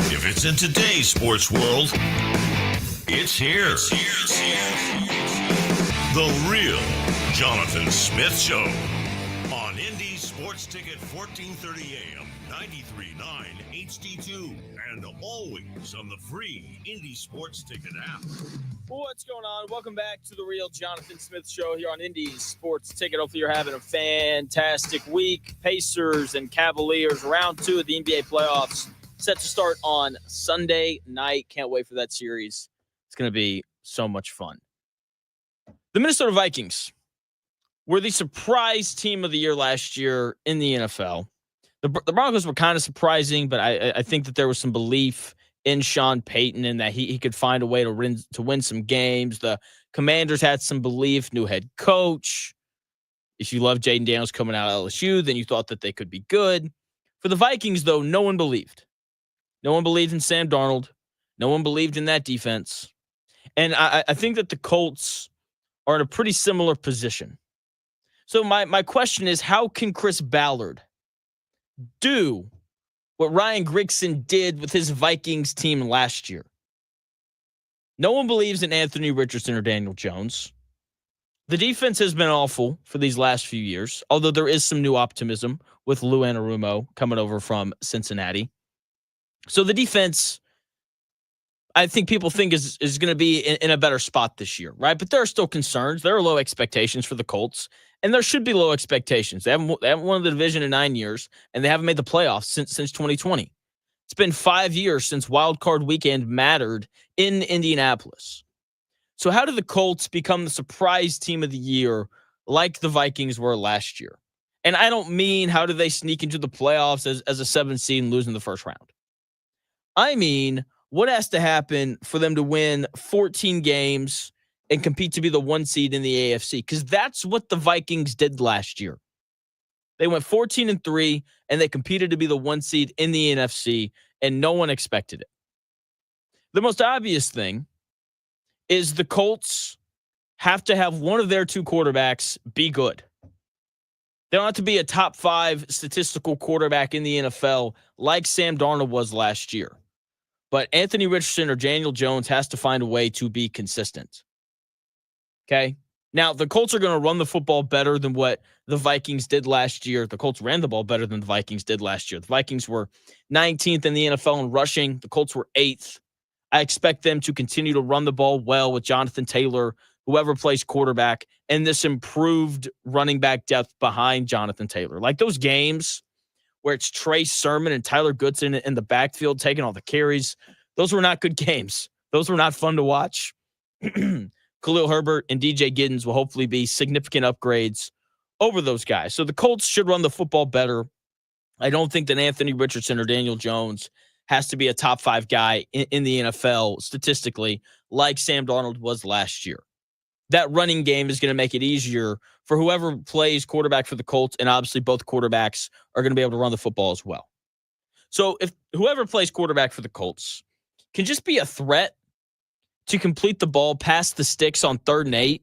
If it's in today's sports world, it's here. The real Jonathan Smith Show on Indy Sports Ticket 1430 AM, 93.9 HD2, and always on the free Indy Sports Ticket app. What's going on? Welcome back to the real Jonathan Smith Show here on Indy Sports Ticket. Hopefully you're having a fantastic week. Pacers and Cavaliers, round 2 of the NBA playoffs, set to start on Sunday night. Can't wait for that series. It's going to be so much fun. The Minnesota Vikings were the surprise team of the year last year in the NFL. The Broncos were kind of surprising, but I think that there was some belief in Sean Payton and that he could find a way to win some games. The Commanders had some belief, new head coach. If you love Jaden Daniels coming out of LSU, then you thought that they could be good. For the Vikings, though, no one believed. No one believed in Sam Darnold. No one believed in that defense. And I think that the Colts are in a pretty similar position. So my question is, how can Chris Ballard do what Ryan Grigson did with his Vikings team last year? No one believes in Anthony Richardson or Daniel Jones. The defense has been awful for these last few years, although there is some new optimism with Lou Anarumo coming over from Cincinnati. So the defense, I think people think is going to be in a better spot this year, right? But there are still concerns. There are low expectations for the Colts, and there should be low expectations. They haven't won the division in 9 years, and they haven't made the playoffs since 2020. It's been 5 years since Wild Card Weekend mattered in Indianapolis. So how did the Colts become the surprise team of the year like the Vikings were last year? And I don't mean how did they sneak into the playoffs as a 7 seed and lose in the first round. I mean, what has to happen for them to win 14 games and compete to be the 1 seed in the AFC? Because that's what the Vikings did last year. They went 14-3, and they competed to be the 1 seed in the NFC, and no one expected it. The most obvious thing is the Colts have to have one of their 2 quarterbacks be good. They don't have to be a top 5 statistical quarterback in the NFL like Sam Darnold was last year. But Anthony Richardson or Daniel Jones has to find a way to be consistent. Okay? Now, the Colts are going to run the football better than what the Vikings did last year. The Colts ran the ball better than the Vikings did last year. The Vikings were 19th in the NFL in rushing. The Colts were 8th. I expect them to continue to run the ball well with Jonathan Taylor, whoever plays quarterback, and this improved running back depth behind Jonathan Taylor. Like those games where it's Trey Sermon and Tyler Goodson in the backfield taking all the carries, those were not good games. Those were not fun to watch. Khalil Herbert and DJ Giddens will hopefully be significant upgrades over those guys. So the Colts should run the football better. I don't think that Anthony Richardson or Daniel Jones has to be a top 5 guy in the NFL statistically like Sam Darnold was last year. That running game is going to make it easier for whoever plays quarterback for the Colts, and obviously both quarterbacks are going to be able to run the football as well. So if whoever plays quarterback for the Colts can just be a threat to complete the ball past the sticks on 3rd and 8,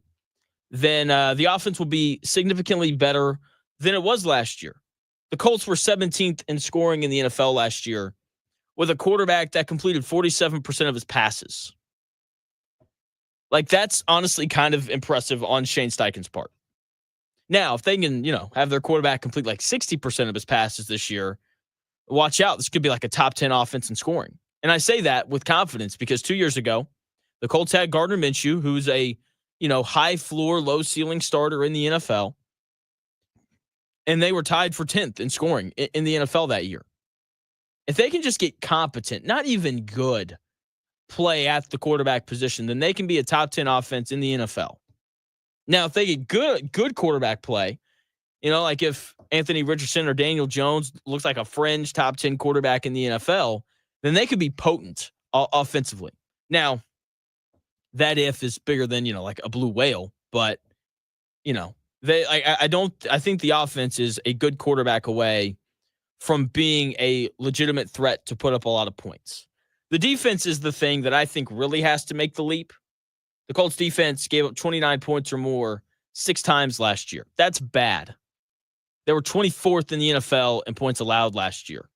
then the offense will be significantly better than it was last year. The Colts were 17th in scoring in the NFL last year with a quarterback that completed 47% of his passes. Like, that's honestly kind of impressive on Shane Steichen's part. Now, if they can, have their quarterback complete like 60% of his passes this year, watch out. This could be like a top 10 offense in scoring. And I say that with confidence because 2 years ago, the Colts had Gardner Minshew, who's a, high floor, low ceiling starter in the NFL. And they were tied for 10th in scoring in the NFL that year. If they can just get competent, not even good, play at the quarterback position, then they can be a top 10 offense in the NFL. Now, if they get good quarterback play, like if Anthony Richardson or Daniel Jones looks like a fringe top 10 quarterback in the NFL, then they could be potent offensively. Now, that if is bigger than, like a blue whale, but, I think the offense is a good quarterback away from being a legitimate threat to put up a lot of points. The defense is the thing that I think really has to make the leap. The Colts defense gave up 29 points or more 6 times last year. That's bad. They were 24th in the NFL in points allowed last year.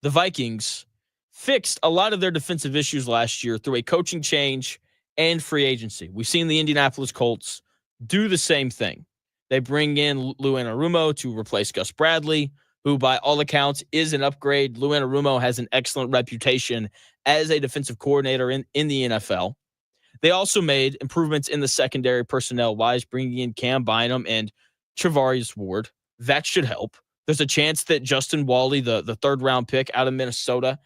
The Vikings fixed a lot of their defensive issues last year through a coaching change and free agency. We've seen the Indianapolis Colts do the same thing. They bring in Lou Anarumo to replace Gus Bradley, who by all accounts is an upgrade. Lou Anarumo has an excellent reputation as a defensive coordinator in the NFL. They also made improvements in the secondary personnel-wise, bringing in Cam Bynum and Travarius Ward. That should help. There's a chance that Justin Wally, the 3rd-round pick out of Minnesota,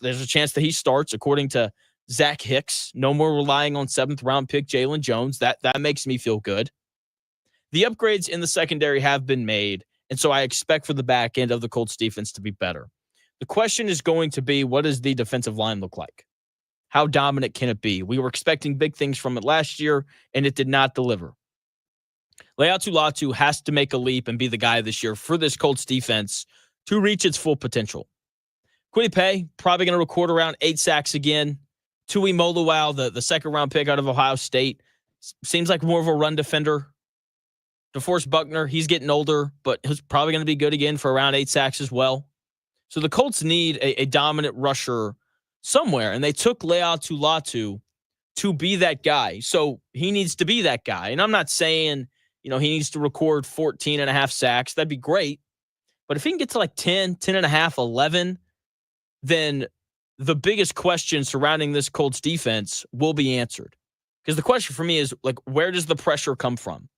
there's a chance that he starts, according to Zach Hicks. No more relying on 7th-round pick Jalen Jones. That makes me feel good. The upgrades in the secondary have been made, and so I expect for the back end of the Colts defense to be better. The question is going to be, what does the defensive line look like? How dominant can it be? We were expecting big things from it last year, and it did not deliver. Leatu Latu has to make a leap and be the guy this year for this Colts defense to reach its full potential. Kwity Paye, probably going to record around 8 sacks again. Tui Moluau, the 2nd-round pick out of Ohio State, seems like more of a run defender. DeForest Buckner, he's getting older, but he's probably going to be good again for around 8 sacks as well. So the Colts need a dominant rusher somewhere, and they took Leatu Latu to be that guy. So he needs to be that guy. And I'm not saying, he needs to record 14 and a half sacks. That'd be great. But if he can get to like 10, 10 and a half, 11, then the biggest question surrounding this Colts defense will be answered. Because the question for me is, like, where does the pressure come from?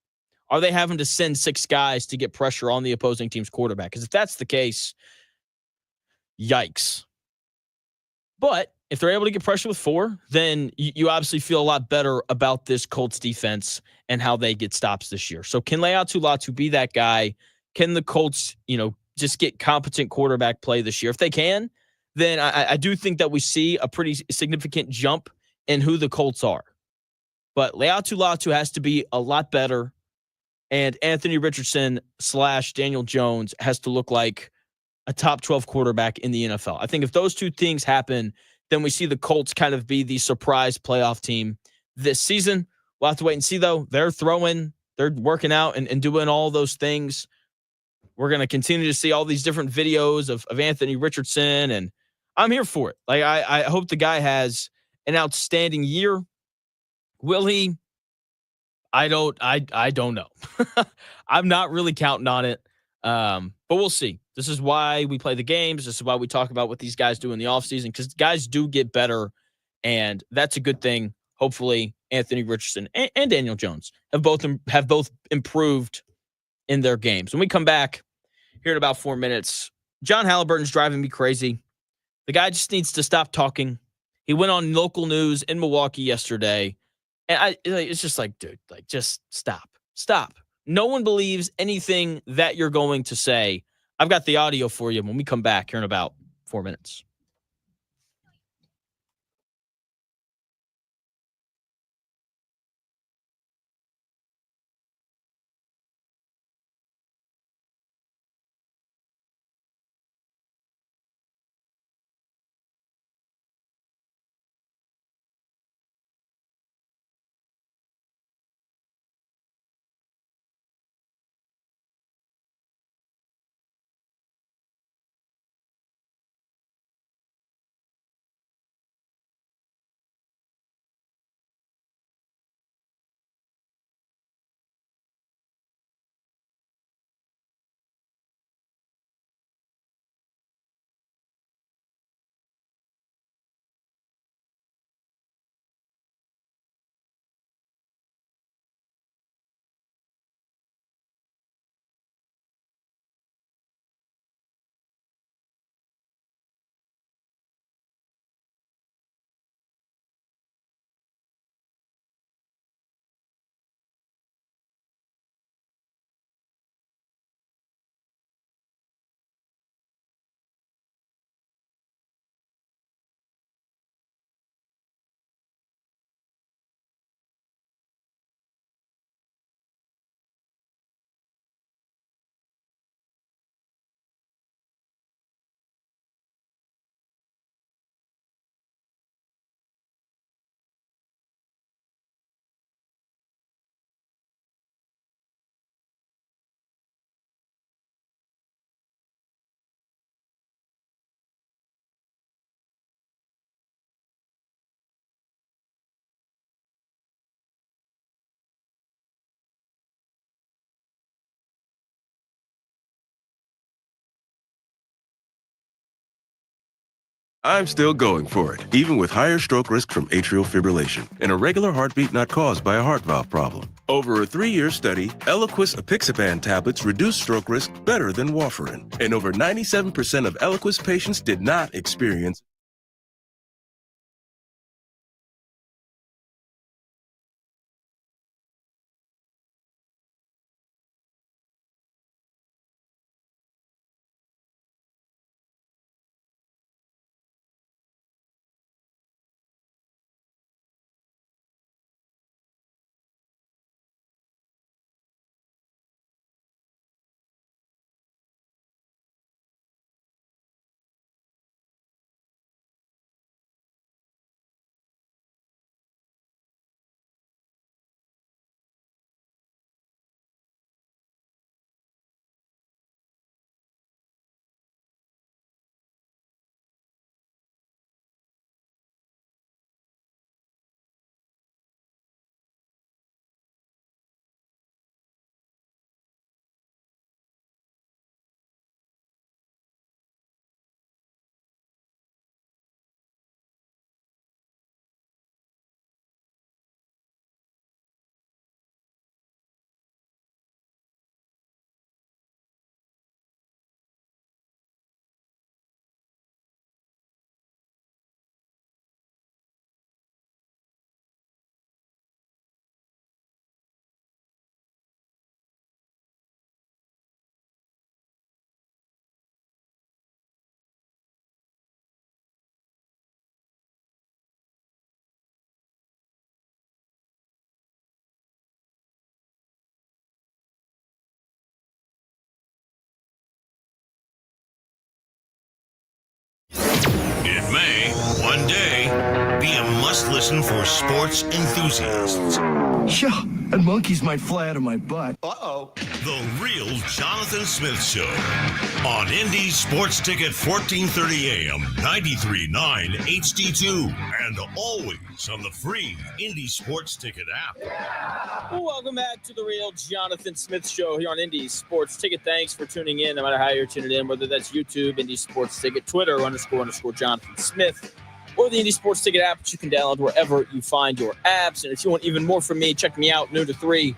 Are they having to send 6 guys to get pressure on the opposing team's quarterback? Because if that's the case, yikes. But if they're able to get pressure with 4, then you obviously feel a lot better about this Colts defense and how they get stops this year. So can Leatu Latu be that guy? Can the Colts, just get competent quarterback play this year? If they can, then I do think that we see a pretty significant jump in who the Colts are. But Leatu Latu has to be a lot better, and Anthony Richardson / Daniel Jones has to look like a top 12 quarterback in the NFL. I think if those two things happen, then we see the Colts kind of be the surprise playoff team this season. We'll have to wait and see, though. They're working out and doing all those things. We're going to continue to see all these different videos of Anthony Richardson, and I'm here for it. Like, I hope the guy has an outstanding year. Will he? I don't know. I'm not really counting on it. But we'll see. This is why we play the games. This is why we talk about what these guys do in the offseason, because guys do get better, and that's a good thing. Hopefully, Anthony Richardson and Daniel Jones have both improved in their games. When we come back here in about 4 minutes, John Haliburton's driving me crazy. The guy just needs to stop talking. He went on local news in Milwaukee yesterday, and it's just like, dude, like, just stop. No one believes anything that you're going to say. I've got the audio for you when we come back here in about 4 minutes. I'm still going for it, even with higher stroke risk from atrial fibrillation, an irregular heartbeat not caused by a heart valve problem. Over a 3-year study, Eliquis apixaban tablets reduced stroke risk better than warfarin, and over 97% of Eliquis patients did not experience one day, be a must-listen for sports enthusiasts. Yeah, and monkeys might fly out of my butt. The Real Jonathan Smith Show on Indy Sports Ticket 1430 AM, 93.9 HD2, and always on the free Indy Sports Ticket app. Well, welcome back to the Real Jonathan Smith Show here on Indy Sports Ticket. Thanks for tuning in, no matter how you're tuning in, whether that's YouTube, Indy Sports Ticket, Twitter, __ Jonathan Smith, or the Indy Sports Ticket app, which you can download wherever you find your apps. And if you want even more from me, check me out noon to 3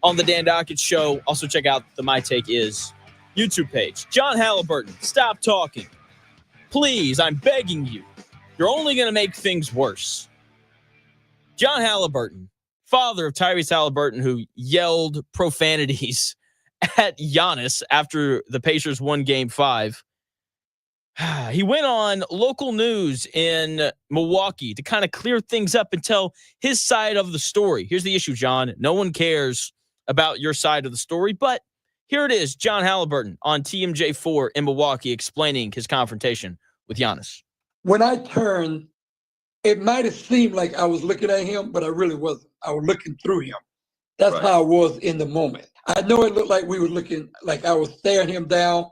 on the Dan Dockett Show. Also check out the My Take Is YouTube page. John Haliburton, stop talking. Please, I'm begging you. You're only going to make things worse. John Haliburton, father of Tyrese Haliburton, who yelled profanities at Giannis after the Pacers won Game 5. He went on local news in Milwaukee to kind of clear things up and tell his side of the story. Here's the issue, John. No one cares about your side of the story, but here it is. John Haliburton on TMJ4 in Milwaukee explaining his confrontation with Giannis. When I turned, it might have seemed like I was looking at him, but I really wasn't. I was looking through him. That's Right. how I was in the moment. I know it looked like we were looking, like I was staring him down,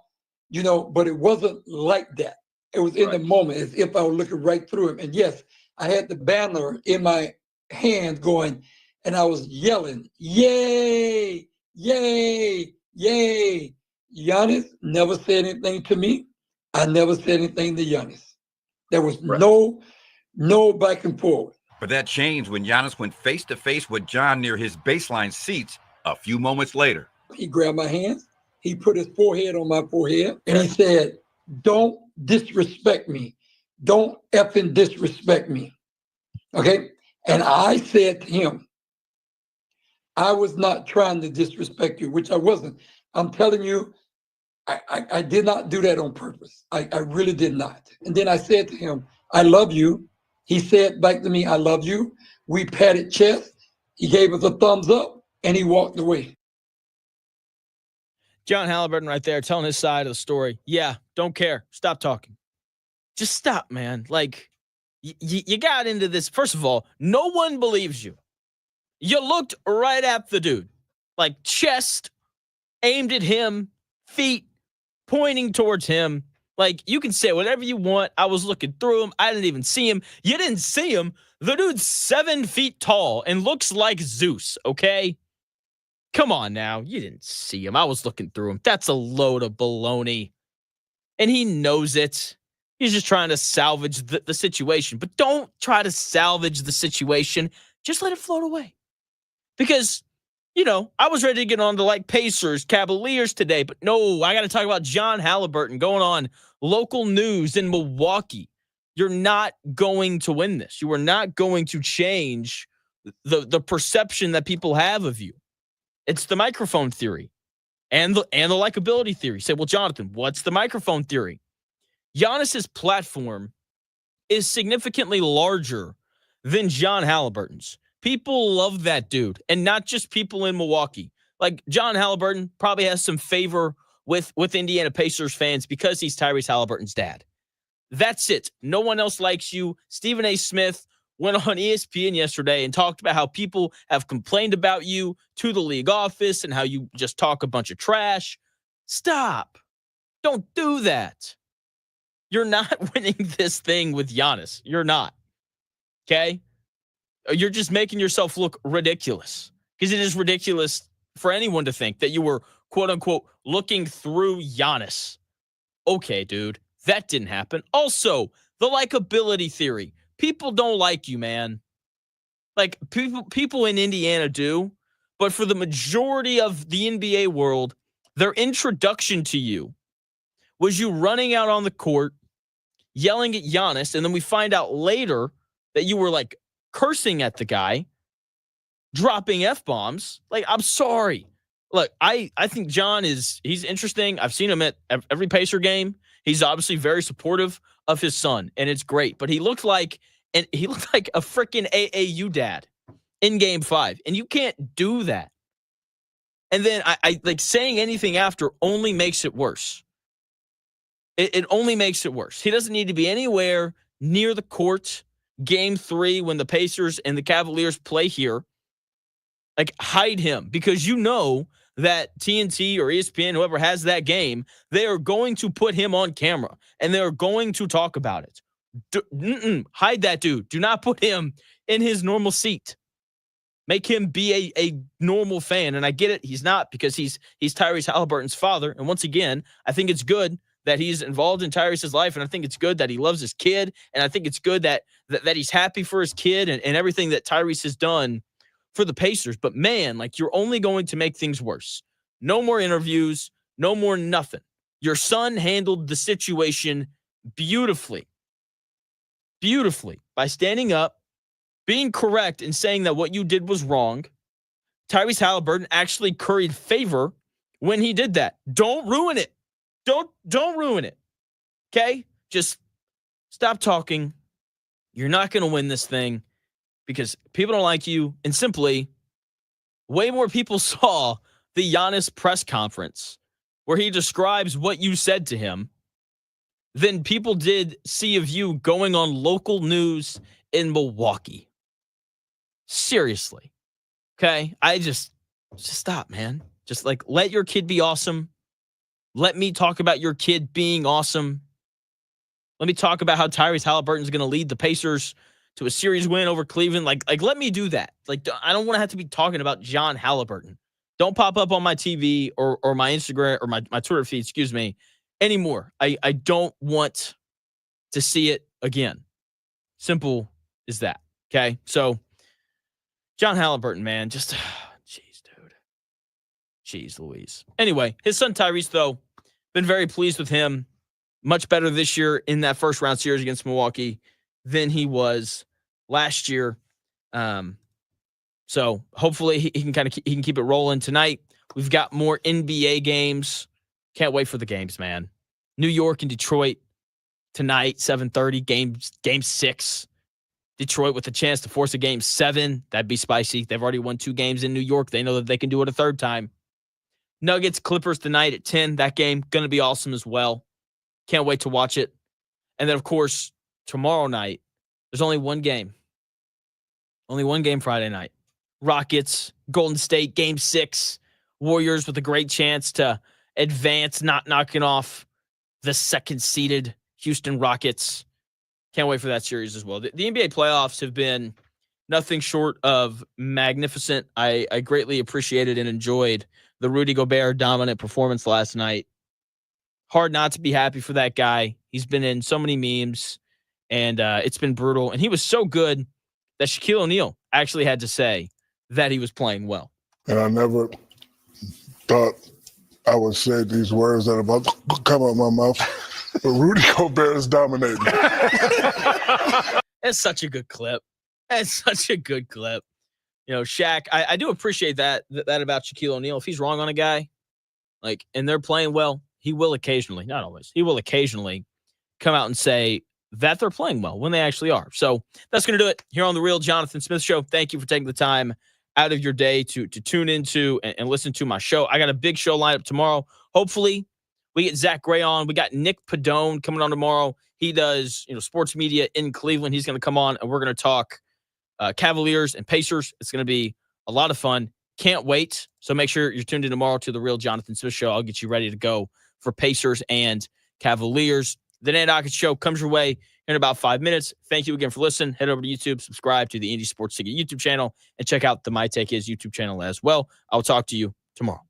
but it wasn't like that. It was in the moment as if I was looking right through him. And yes, I had the banner in my hand going, and I was yelling, yay, yay, yay. Giannis never said anything to me. I never said anything to Giannis. There was no back and forth. But that changed when Giannis went face-to-face with John near his baseline seats a few moments later. He grabbed my hands. He put his forehead on my forehead, and he said, don't disrespect me. Don't effing disrespect me. Okay? And I said to him, I was not trying to disrespect you, which I wasn't. I'm telling you, I did not do that on purpose. I really did not. And then I said to him, I love you. He said back to me, I love you. We patted chest. He gave us a thumbs up, and he walked away. John Haliburton right there telling his side of the story. Yeah, don't care. Stop talking. Just stop, man. Like, you got into this. First of all, no one believes you. You looked right at the dude. Like, chest aimed at him, feet pointing towards him. Like, you can say whatever you want. I was looking through him. I didn't even see him. You didn't see him. The dude's 7 feet tall and looks like Zeus, okay? Come on now. You didn't see him. I was looking through him. That's a load of baloney. And he knows it. He's just trying to salvage the situation. But don't try to salvage the situation. Just let it float away. Because, I was ready to get on to like Pacers, Cavaliers today. But no, I got to talk about John Haliburton going on local news in Milwaukee. You're not going to win this. You are not going to change the perception that people have of you. It's the microphone theory and the likability theory. Say, well, Jonathan, what's the microphone theory? Giannis's platform is significantly larger than John Haliburton's. People love that dude, and not just people in Milwaukee. Like, John Haliburton probably has some favor with Indiana Pacers fans because he's Tyrese Haliburton's dad. That's it. No one else likes you. Stephen A. Smith went on ESPN yesterday and talked about how people have complained about you to the league office and how you just talk a bunch of trash. Stop. Don't do that. You're not winning this thing with Giannis. You're not. Okay? You're just making yourself look ridiculous, because it is ridiculous for anyone to think that you were, quote unquote, looking through Giannis. Okay, dude, that didn't happen. Also, the likability theory. People don't like you, man. Like, people in Indiana do, but for the majority of the NBA world, their introduction to you was you running out on the court, yelling at Giannis, and then we find out later that you were like cursing at the guy, dropping F-bombs. Like, I'm sorry. Look, I think John he's interesting. I've seen him at every Pacer game. He's obviously very supportive of his son, and it's great. But he looked like a freaking AAU dad in Game 5, and you can't do that. And then I like saying anything after only makes it worse. It only makes it worse. He doesn't need to be anywhere near the court, game 3, when the Pacers and the Cavaliers play here, like, hide him, because you know that TNT or ESPN, whoever has that game, they are going to put him on camera and they're going to talk about it. Hide that dude. Do not put him in his normal seat. Make him be a normal fan. And I get it. He's not, because he's Tyrese Haliburton's father. And once again, I think it's good that he's involved in Tyrese's life. And I think it's good that he loves his kid. And I think it's good that he's happy for his kid and everything that Tyrese has done for the Pacers. But man, like, you're only going to make things worse. No more interviews, no more nothing. Your son handled the situation beautifully by standing up, being correct, and saying that what you did was wrong. Tyrese Haliburton actually curried favor when he did that. Don't ruin it. Don't ruin it. Okay? Just stop talking. You're not going to win this thing, because people don't like you. And simply, way more people saw the Giannis press conference where he describes what you said to him than people did see of you going on local news in Milwaukee. Seriously. Okay? I just stop, man. Just, like, let your kid be awesome. Let me talk about your kid being awesome. Let me talk about how Tyrese Haliburton is going to lead the Pacers to a series win over Cleveland. Like, let me do that. Like, I don't want to have to be talking about John Haliburton. Don't pop up on my TV or my Instagram or my Twitter feed, anymore. I don't want to see it again. Simple as that. Okay? So, John Haliburton, man, just, jeez, dude. Jeez Louise. Anyway, his son Tyrese, though, been very pleased with him. Much better this year in that first round series against Milwaukee than he was last year. So hopefully he can keep it rolling tonight. We've got more NBA games. Can't wait for the games, man. New York and Detroit tonight, 7:30, game 6. Detroit with a chance to force a game 7. That'd be spicy. They've already won 2 games in New York. They know that they can do it a third time. Nuggets, Clippers tonight at 10. That game going to be awesome as well. Can't wait to watch it. And then, of course, tomorrow night, there's only one game. Only one game Friday night. Rockets, Golden State, game 6. Warriors with a great chance to advance, not knocking off the second-seeded Houston Rockets. Can't wait for that series as well. The NBA playoffs have been nothing short of magnificent. I greatly appreciated and enjoyed the Rudy Gobert dominant performance last night. Hard not to be happy for that guy. He's been in so many memes, and it's been brutal. And he was so good that Shaquille O'Neal actually had to say that he was playing well. And I never thought I would say these words that are about to come out of my mouth, but Rudy Gobert is dominating. That's such a good clip. That's such a good clip. You know, Shaq, I do appreciate that about Shaquille O'Neal. If he's wrong on a guy, like, and they're playing well, he will occasionally, not always, he will occasionally come out and say that they're playing well when they actually are. So that's going to do it here on The Real Jonathan Smith Show. Thank you for taking the time out of your day to tune into and listen to my show. I got a big show lineup tomorrow. Hopefully we get Zach Gray on. We got Nick Padone coming on tomorrow. He does, sports media in Cleveland. He's going to come on and we're going to talk Cavaliers and Pacers. It's going to be a lot of fun. Can't wait. So make sure you're tuned in tomorrow to The Real Jonathan Smith Show. I'll get you ready to go for Pacers and Cavaliers. The Dan Dockett Show comes your way in about 5 minutes. Thank you again for listening. Head over to YouTube, subscribe to the Indy Sports Ticket YouTube channel, and check out the My Take Is YouTube channel as well. I'll talk to you tomorrow.